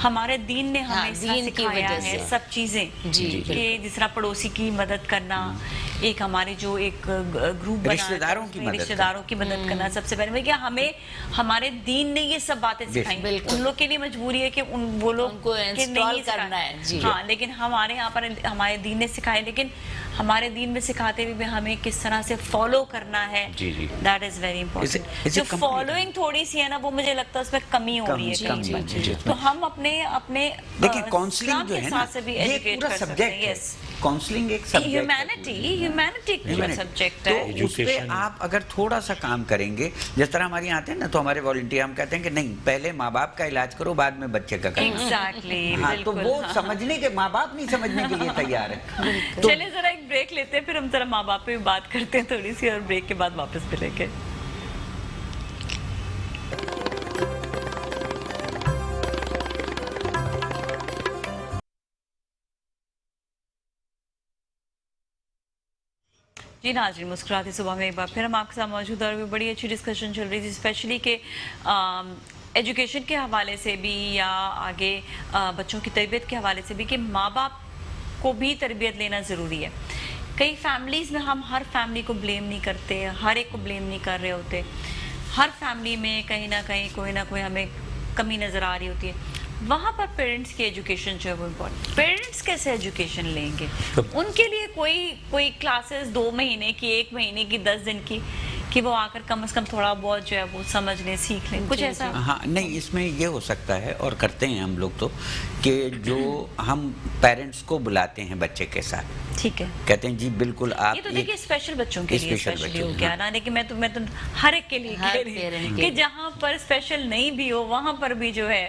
हमारे दीन ने हमें सिखाया है सब चीजें कि जिस तरह पड़ोसी की मदद करना, एक हमारे जो एक ग्रुप बना, रिश्तेदारों की मदद करना, सबसे पहले कि हमें हमारे दीन ने ये सब बातें सिखाई. उन लोग के लिए मजबूरी है कि वो लोग को इंस्टॉल करना है. हाँ, लेकिन हमारे यहाँ पर हमारे दीन ने सिखाए, लेकिन हमारे दीन में सिखाते हुए भी हमें किस तरह से फॉलो करना है. That is very important. जो फॉलोइंग थोड़ी सी है ना, वो मुझे लगता है उसमें कमी हो रही है. तो हम अपने देखिए काउंसलिंग जो है ना, ये पूरा सब्जेक्ट है. काउंसलिंग एक सब्जेक्ट है, ह्यूमैनिटी का सब्जेक्ट है. तो उस पे आप अगर थोड़ा सा काम करेंगे, जिस तरह हमारे यहाँ आते हैं ना, तो हमारे वॉलंटियर हम कहते हैं कि नहीं, पहले माँ बाप का इलाज करो, बाद में बच्चे का करो. एग्जैक्टली. हाँ, तो वो समझने के माँ बाप नहीं समझने के लिए तैयार है. चलिए जरा एक ब्रेक लेते हैं, फिर हम जरा माँ बाप पे भी बात करते हैं थोड़ी सी, और ब्रेक के बाद वापस मिलेंगे. जी नाज़रीन, मुस्कुराती सुबह में एक बार फिर हम आपके साथ मौजूद हैं और भी बड़ी अच्छी डिस्कशन चल रही थी, स्पेशली के एजुकेशन के हवाले से भी या आगे बच्चों की तरबियत के हवाले से भी कि माँ बाप को भी तरबियत लेना ज़रूरी है. कई फैमिलीज़ में हम हर फैमिली को ब्लेम नहीं करते, हर एक को ब्लेम नहीं कर रहे होते. हर फैमिली में कहीं ना कहीं कोई ना कोई हमें कमी नज़र आ रही होती है. वहाँ पर पेरेंट्स की एजुकेशन जो है वो इम्पोर्टेंट. पेरेंट्स कैसे एजुकेशन लेंगे? उनके लिए कोई क्लासेस 2 महीने की, 1 महीने की, 10 दिन की, कि वो आकर कम से कम थोड़ा बहुत जो है वो समझ लें, सीख लें, कुछ ऐसा? हाँ, नहीं, इसमें ये हो सकता है और करते हैं हम लोग तो, कि जो हम पेरेंट्स को बुलाते हैं बच्चे के साथ, ठीक है, कहते हैं जी बिल्कुल आप ये तो देखिए स्पेशल बच्चों के लिए स्पेशली हो गया ना, लेकिन मैं तो हर एक के लिए कह रही हूँ कि जहाँ पर स्पेशल नहीं भी हो वहाँ पर भी जो है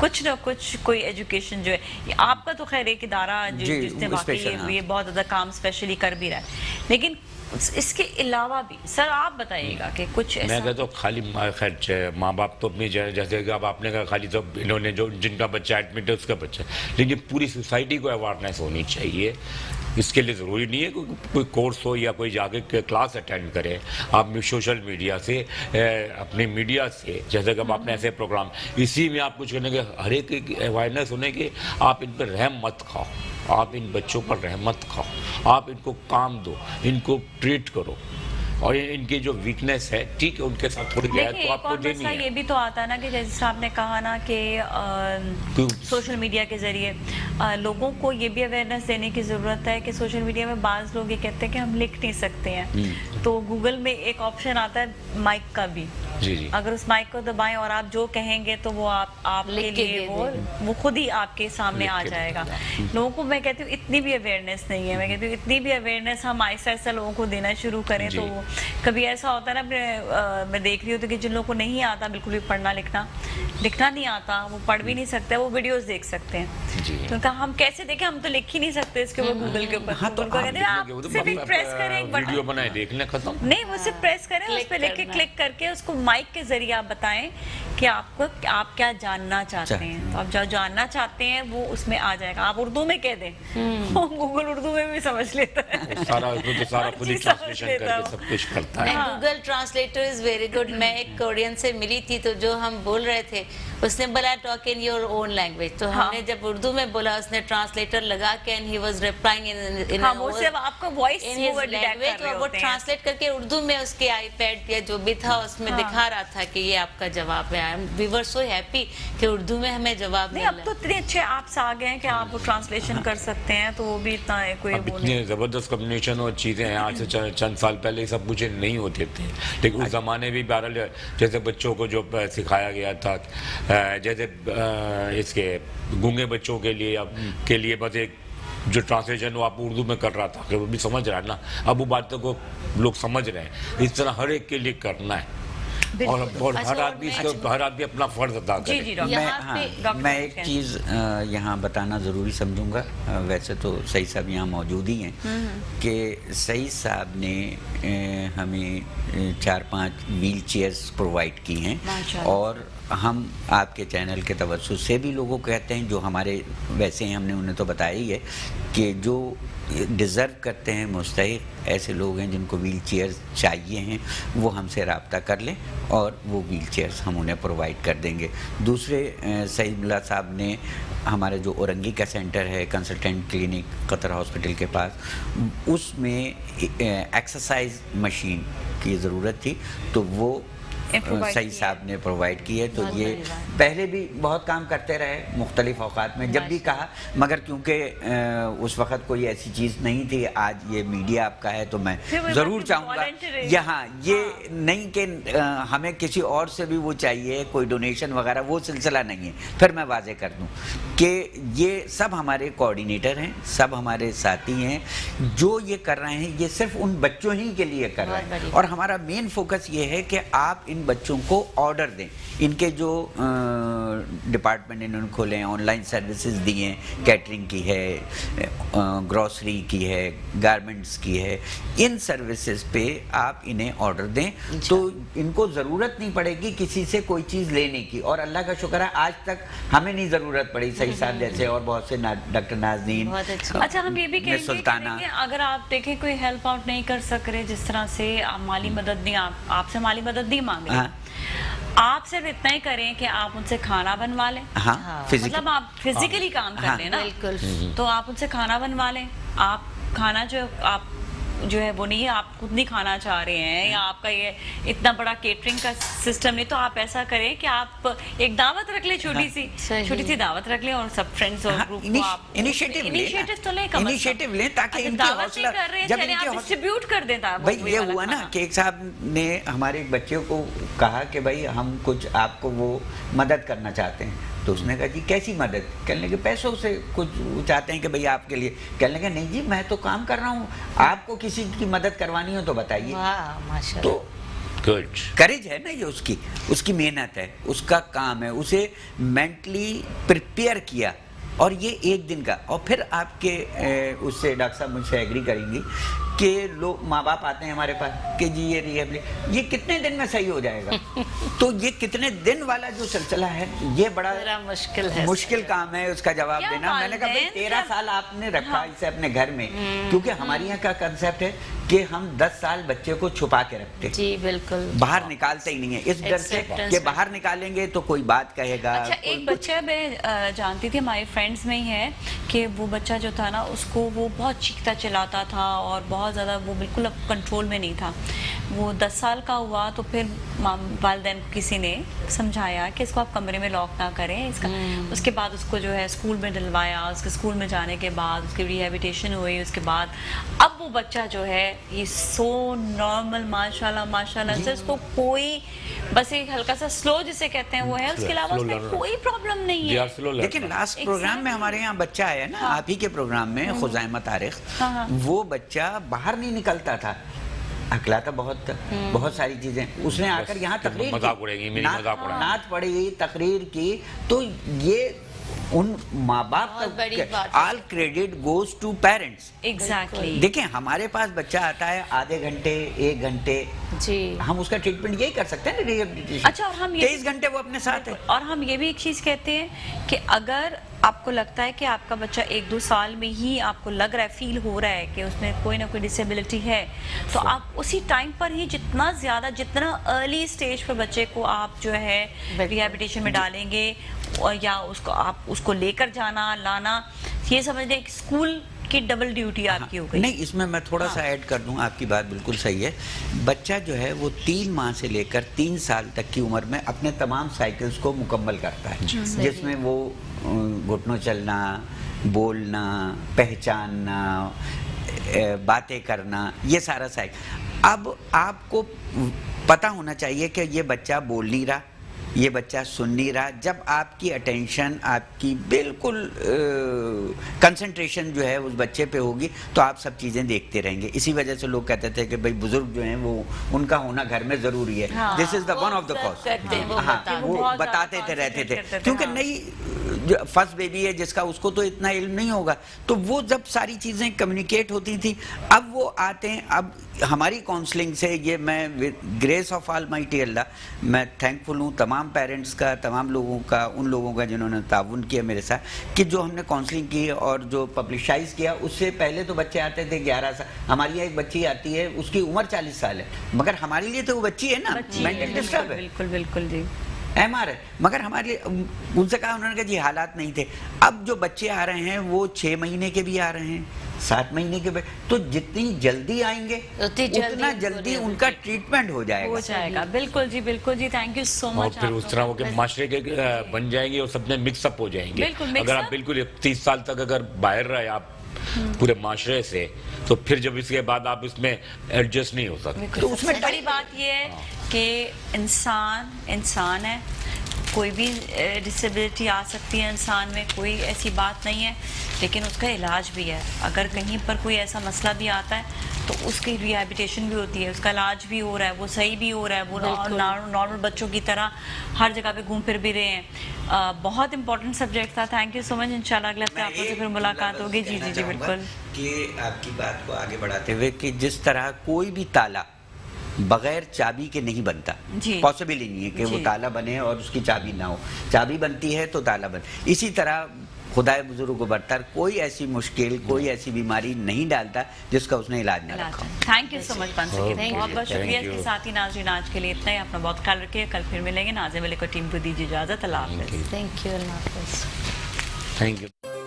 कुछ ना कुछ कोई एजुकेशन जो है. आपका तो खैर एक इदारा जिसने वाकई ये बहुत ज़्यादा काम स्पेशली कर भी रहा है, लेकिन इसके अलावा भी सर आप बताइएगा कि कुछ ऐसा. मैं कहता हूँ खाली खैर माँ बाप तो अपनी जैसे कि अब आपने कहा खाली तो इन्होंने जो जिनका बच्चा एडमिट है उसका बच्चा, लेकिन पूरी सोसाइटी को अवेयरनेस होनी चाहिए. इसके लिए ज़रूरी नहीं है कोई कोर्स हो या कोई जाके क्लास अटेंड करे. आप सोशल मीडिया से, अपने मीडिया से, जैसे कि आपने ऐसे प्रोग्राम, इसी में आप कुछ करने के हर एक अवेयरनेस होने के, आप इन पर रहम मत खाओ, आप इन बच्चों पर रहमत खाओ, आप इनको काम दो, इनको ट्रीट करो. اور इनकी जो वीकनेस है, ठीक है, उनके साथ थोड़ी रियायत देखिए तो एक आपको और देनी मसला है। ये भी तो आता है ना कि जैसे आपने कहा ना कि सोशल मीडिया के जरिए लोगों को ये भी अवेयरनेस देने की ज़रूरत है कि सोशल मीडिया में बाज़ लोग ये कहते हैं कि हम लिख नहीं सकते हैं, तो गूगल में एक ऑप्शन आता है माइक का भी, जी जी, अगर उस माइक को दबाएं और आप जो कहेंगे तो वो आपके लिख के लिए दे वो खुद ही आपके सामने लिख आ के दे जाएगा। लोगों को मैं कहती हूँ इतनी भी अवेयरनेस नहीं है, मैं कहती हूँ इतनी भी अवेयरनेस हम आहिस्ता आहिस्ता लोगों को देना शुरू करें जी। तो कभी ऐसा होता है ना, मैं देख रही हूँ कि जिन लोगों को नहीं आता बिल्कुल भी पढ़ना लिखना नहीं आता, वो पढ़ भी नहीं सकते, वो वीडियोस देख सकते हैं। जी। तो कहा हम कैसे देखें, हम तो लिख ही नहीं सकते इसके ऊपर गूगल के ऊपर। हाँ, तो उनको कहते हैं आप सिर्फ एक प्रेस करें, एक बटन, वीडियो बनाए देख लें, खत्म। नहीं वो सिर्फ प्रेस करें, उस पर लिख के करना है। क्लिक करके उसको माइक के जरिए आप बताएं कि आप क्या जानना चाहते हैं, तो आप जो जानना चाहते हैं वो उसमें आ जाएगा। आप उर्दू में कह दें, गूगल उर्दू में भी समझ लेता है, सारा हर खुद ही चीज़ समझ ट्रांसलेशन लेता करके है। सब कुछ करता है। Google translator is very good. मैं एक कोरियन से मिली थी, तो जो हम बोल रहे थे उसने बोला talk in your own language, तो हमने जब उर्दू में बोला उसने ट्रांसलेटर लगा के एंड ही वाज रिप्लाइंग इन हाँ, वो सिर्फ आपका वॉइस इन वो हिज डिटेक्ट लैंग्वेज, कर रहे वो होते हैं। ट्रांसलेट करके उर्दू में उसके आईपैड या जो भी था उसमें दिखा रहा था कि ये आपका जवाब है। वी वर सो हैप्पी कि उर्दू में हमें जवाब नहीं, मिल अब तो इतने अच्छे ऐप्स आ गए हैं कि आप वो ट्रांसलेशन कर सकते हैं, तो वो भी इतना है कोई अब वो नहीं। इतने ज़बरदस्त कम्युनिकेशन और चीज़ें हैं, आज से चंद साल पहले सब कुछ नहीं होते थे, लेकिन उस ज़माने भी बहरहाल जैसे बच्चों को जो सिखाया गया था, जैसे इसके गूंगे बच्चों के लिए बस एक जो ट्रांसलेशन वो आप उर्दू में कर रहा था, कि वो भी समझ रहा है ना, अब वो बातों को लोग समझ रहे हैं। इस तरह हर एक के लिए करना है, और अच्छा, हर आदमी अपना फर्ज अदा जी करे। जी डॉक्टर। यहाँ पे डॉक्टर मैं एक कहें। चीज़ यहाँ बताना ज़रूरी समझूंगा, वैसे तो सईद साहब यहाँ मौजूद ही हैं, कि सईद साहब ने हमें 4-5 व्हील चेयर्स प्रोवाइड की हैं, माशाअल्लाह। और हम आपके चैनल के तवज्जुह से भी लोगों को कहते हैं, जो हमारे वैसे हैं हमने उन्हें तो बताया ही है कि जो डिज़र्व करते हैं, मुस्तहिक ऐसे लोग हैं जिनको व्हील चेयर्स चाहिए हैं, वो हमसे रब्ता कर लें और वो व्हील चेयर्स हम उन्हें प्रोवाइड कर देंगे। दूसरे सईद मुल्ला साहब ने हमारे जो औरंगी का सेंटर है, कंसल्टेंट क्लिनिक कतर हॉस्पिटल के पास, उसमें एक्सरसाइज मशीन की ज़रूरत थी, तो वो सईद साहब ने प्रोवाइड की है। तो ये पहले भी बहुत काम करते रहे मुख्तलिफ औकात में, जब भी कहा, मगर क्योंकि उस वक़्त कोई ऐसी चीज़ नहीं थी, आज ये मीडिया आपका है तो मैं ज़रूर चाहूँगा यहाँ ये नहीं कि हमें किसी और से भी वो चाहिए कोई डोनेशन वगैरह, वो सिलसिला नहीं है। फिर मैं वाज़े कर दूँ कि ये सब हमारे कोऑर्डिनेटर हैं, सब हमारे साथी हैं, जो ये कर रहे हैं ये सिर्फ उन बच्चों ही के लिए कर रहे हैं, और हमारा मेन फोकस ये है कि आप इन बच्चों को ऑर्डर दें। इनके जो डिपार्टमेंट इन्होंने खोले हैं, ऑनलाइन सर्विसेज दी हैं, कैटरिंग की है, ग्रॉसरी की है, गारमेंट्स की है, इन सर्विसेज पे आप इन्हें ऑर्डर दें, तो इनको ज़रूरत नहीं पड़ेगी किसी से कोई चीज़ लेने की। और अल्लाह का शुक्र है आज तक हमें नहीं ज़रूरत पड़ी, सही साहब जैसे और बहुत से डॉक्टर नाज़नीन, अच्छा हम ये भी कहेंगे सुल्ताना, कि अगर आप देखें कोई हेल्प आउट नहीं कर सक रहे, जिस तरह से आप माली मदद नहीं, आपसे माली मदद नहीं मांग रहे, आप सिर्फ इतना ही करें कि आप उनसे खाना बनवा लें। हाँ, मतलब आप फिजिकली काम कर लें ना, बिल्कुल। तो आप उनसे खाना बनवा लें। आप खाना जो है वो नहीं, आप खुद नहीं खाना चाह रहे हैं, या आपका ये इतना बड़ा केटरिंग का सिस्टम नहीं, तो आप ऐसा करें कि आप एक दावत रख लें, छोटी सी दावत रख लें, और सब फ्रेंड्स और ग्रुप को आप इनिशिएटिव तो लें, इनिशिएटिव लें, ताकि इनकी हौसला, जब इनकी आप डिस्ट्रीब्यूट कर दें। भाई ये हुआ ना कि एक साहब ने हमारे एक बच्चे को कहा कि भाई हम कुछ आपको वो मदद करना चाहते हैं, तो उसने कहा जी कैसी मदद? कहने लगे पैसों से कुछ चाहते हैं कि भाई आपके लिए। कहने लगे नहीं जी मैं तो काम कर रहा हूँ, आपको किसी की मदद करवानी हो तो बताइए। तो करेज है ना, ये उसकी मेहनत है, उसका काम है, उसे मेंटली प्रिपेयर किया, और ये एक दिन का। और फिर आपके उससे डॉक्टर साहब मुझसे एग्री करेंगी कि लोग माँ बाप आते हैं हमारे पास कि जी ये कितने दिन में सही हो जाएगा। तो ये कितने दिन वाला जो सिलसिला है ये बड़ा मुश्किल काम है उसका जवाब देना। मैंने कहा भाई 13 साल आपने रखा इसे अपने घर में, क्योंकि हमारे यहाँ का कंसेप्ट है कि हम 10 साल बच्चे को छुपा के रखते, जी बिल्कुल, बाहर निकालते ही नहीं है, इस डर से कि बाहर निकालेंगे तो कोई बात कहेगा। अच्छा, एक बच्चा मैं जानती थी, हमारी फ्रेंड्स में ही है, कि वो बच्चा जो था ना, उसको वो बहुत चीखता चिल्लाता था और बहुत बहुत ज़्यादा वो बिल्कुल अब कंट्रोल में नहीं था। वो 10 साल का हुआ तो फिर वालिदैन को किसी ने समझाया कि इसको आप कमरे में लॉक ना करें, इसका उसके बाद उसको जो है स्कूल में डलवाया, उसके स्कूल में जाने के बाद उसकी रिहेबिलिटेशन हुई, उसके बाद अब वो बच्चा जो है ये सो नॉर्मल माशाल्लाह माशाल्लाह से, उसको कोई बस एक हल्का सा स्लो जिसे कहते हैं वो है, उसके अलावा उसमें कोई प्रॉब्लम नहीं है। लेकिन लास्ट प्रोग्राम में हमारे यहाँ बच्चा आया ना, आप ही के प्रोग्राम में, खुज़ैमा तारिक, वो बच्चा बाहर नहीं निकलता था, अकलाता बहुत बहुत सारी चीजें, उसने आकर यहाँ तकरीर की, नात पढ़ी, तकरीर की, तो ये उन माँ बाप का all credit goes to parents. Exactly. देखें हमारे पास बच्चा आता है आधे घंटे 1 घंटे जी, हम उसका ट्रीटमेंट यही कर सकते हैं ना, रिहेबिलिटेशन। अच्छा, और हम 23 घंटे वो अपने साथ है। और हम ये भी एक चीज़ कहते हैं कि अगर आपको लगता है कि आपका बच्चा 1-2 साल में ही आपको लग रहा है, फील हो रहा है कि उसमें कोई ना कोई डिसेबिलिटी है, तो आप उसी टाइम पर ही जितना अर्ली स्टेज पर बच्चे को आप जो है रिहेबिलिटेशन में डालेंगे, या उसको लेकर जाना लाना, ये समझ लें स्कूल की डबल ड्यूटी आपकी हो गई। नहीं, इसमें मैं थोड़ा सा ऐड कर दूं, आपकी बात बिल्कुल सही है। बच्चा जो है वो 3 माह से लेकर 3 साल तक की उम्र में अपने तमाम साइकिल्स को मुकम्मल करता है, जिसमें वो घुटनों चलना, बोलना, पहचानना, बातें करना, ये सारा साइकिल। अब आपको पता होना चाहिए कि ये बच्चा बोल नहीं रहा, ये बच्चा सुन नहीं रहा। जब आपकी अटेंशन, आपकी बिल्कुल कंसंट्रेशन जो है उस बच्चे पे होगी, तो आप सब चीज़ें देखते रहेंगे। इसी वजह से लोग कहते थे कि भाई बुजुर्ग जो हैं वो उनका होना घर में ज़रूरी है, this is the one of the cause. हाँ, वो बताते थे, रहते थे, क्योंकि नई फर्स्ट बेबी है जिसका, उसको तो इतना इल्म नहीं होगा, तो वो जब सारी चीज़ें कम्युनिकेट होती थी, अब वो आते हैं। अब हमारी काउंसलिंग से, ये मैं ग्रेस ऑफ ऑलमाइटी अल्लाह, मैं थैंकफुल हूँ तमाम पेरेंट्स का, तमाम लोगों का, उन लोगों का जिन्होंने ताउन किया मेरे साथ, कि जो हमने काउंसलिंग की और जो पब्लिसाइज किया। उससे पहले तो बच्चे आते थे 11 साल, हमारी यहाँ एक बच्ची आती है उसकी उम्र 40 साल है, मगर हमारे लिए तो वो बच्ची है ना, मेंटल डिस्टर्ब है, बिल्कुल बिल्कुल जी, MR है, मगर हमारे लिए उनसे कहा, उन्होंने कहा जी हालात नहीं थे। अब जो बच्चे आ रहे हैं वो 6 महीने के भी आ रहे हैं, 7 महीने के भी, तो जितनी जल्दी आएंगे उतना जल्दी उनका ट्रीटमेंट हो जाएगा। बिल्कुल जी, बिल्कुल जी, थैंक यू सो मच। और फिर उस तरह वो के माशरे के बन जाएंगे और सब में मिक्सअप हो जाएंगे। अगर आप बिल्कुल 30 साल तक अगर बाहर रहे आप पूरे माशरे से, तो फिर जब इसके बाद आप इसमें एडजस्ट नहीं हो सकते। तो उसमें बड़ी बात ये है कि इंसान है, कोई भी डिसेबिलिटी आ सकती है इंसान में, कोई ऐसी बात नहीं है, लेकिन उसका इलाज भी है। अगर कहीं पर कोई ऐसा मसला भी आता है तो उसकी रिहेबिलिटेशन भी होती है, उसका इलाज भी हो रहा है, वो सही भी हो रहा है, वो नॉर्मल बच्चों की तरह हर जगह पे घूम फिर भी रहे हैं। बहुत इंपॉर्टेंट सब्जेक्ट था, थैंक यू सो मच। इंशाल्लाह अगले हफ्ते आपसे फिर मुलाकात होगी। जी जी जी बिल्कुल। कि आपकी बात को आगे बढ़ाते हुए, कि जिस तरह कोई भी ताला बगैर चाबी के नहीं बनता, पॉसिबल ही नहीं है कि वो ताला बने और उसकी चाबी ना हो, चाबी बनती है तो ताला बन। इसी तरह खुदाए बुजुर्ग को बरतर कोई ऐसी मुश्किल, कोई ऐसी बीमारी नहीं डालता जिसका उसने इलाज ना रखा। थैंक यू सो मच बहुत बहुत शुक्रिया। इसके साथ ही नाज़रीन आज के लिए इतना ही, अपना बहुत ख्याल रखिए। कल फिर मिलेंगे। नाज़िम अली को टीम को दीजिए इजाजत। अल्लाह हाफ़िज़। Thank you. अल्लाह हाफ़िज़। Thank you.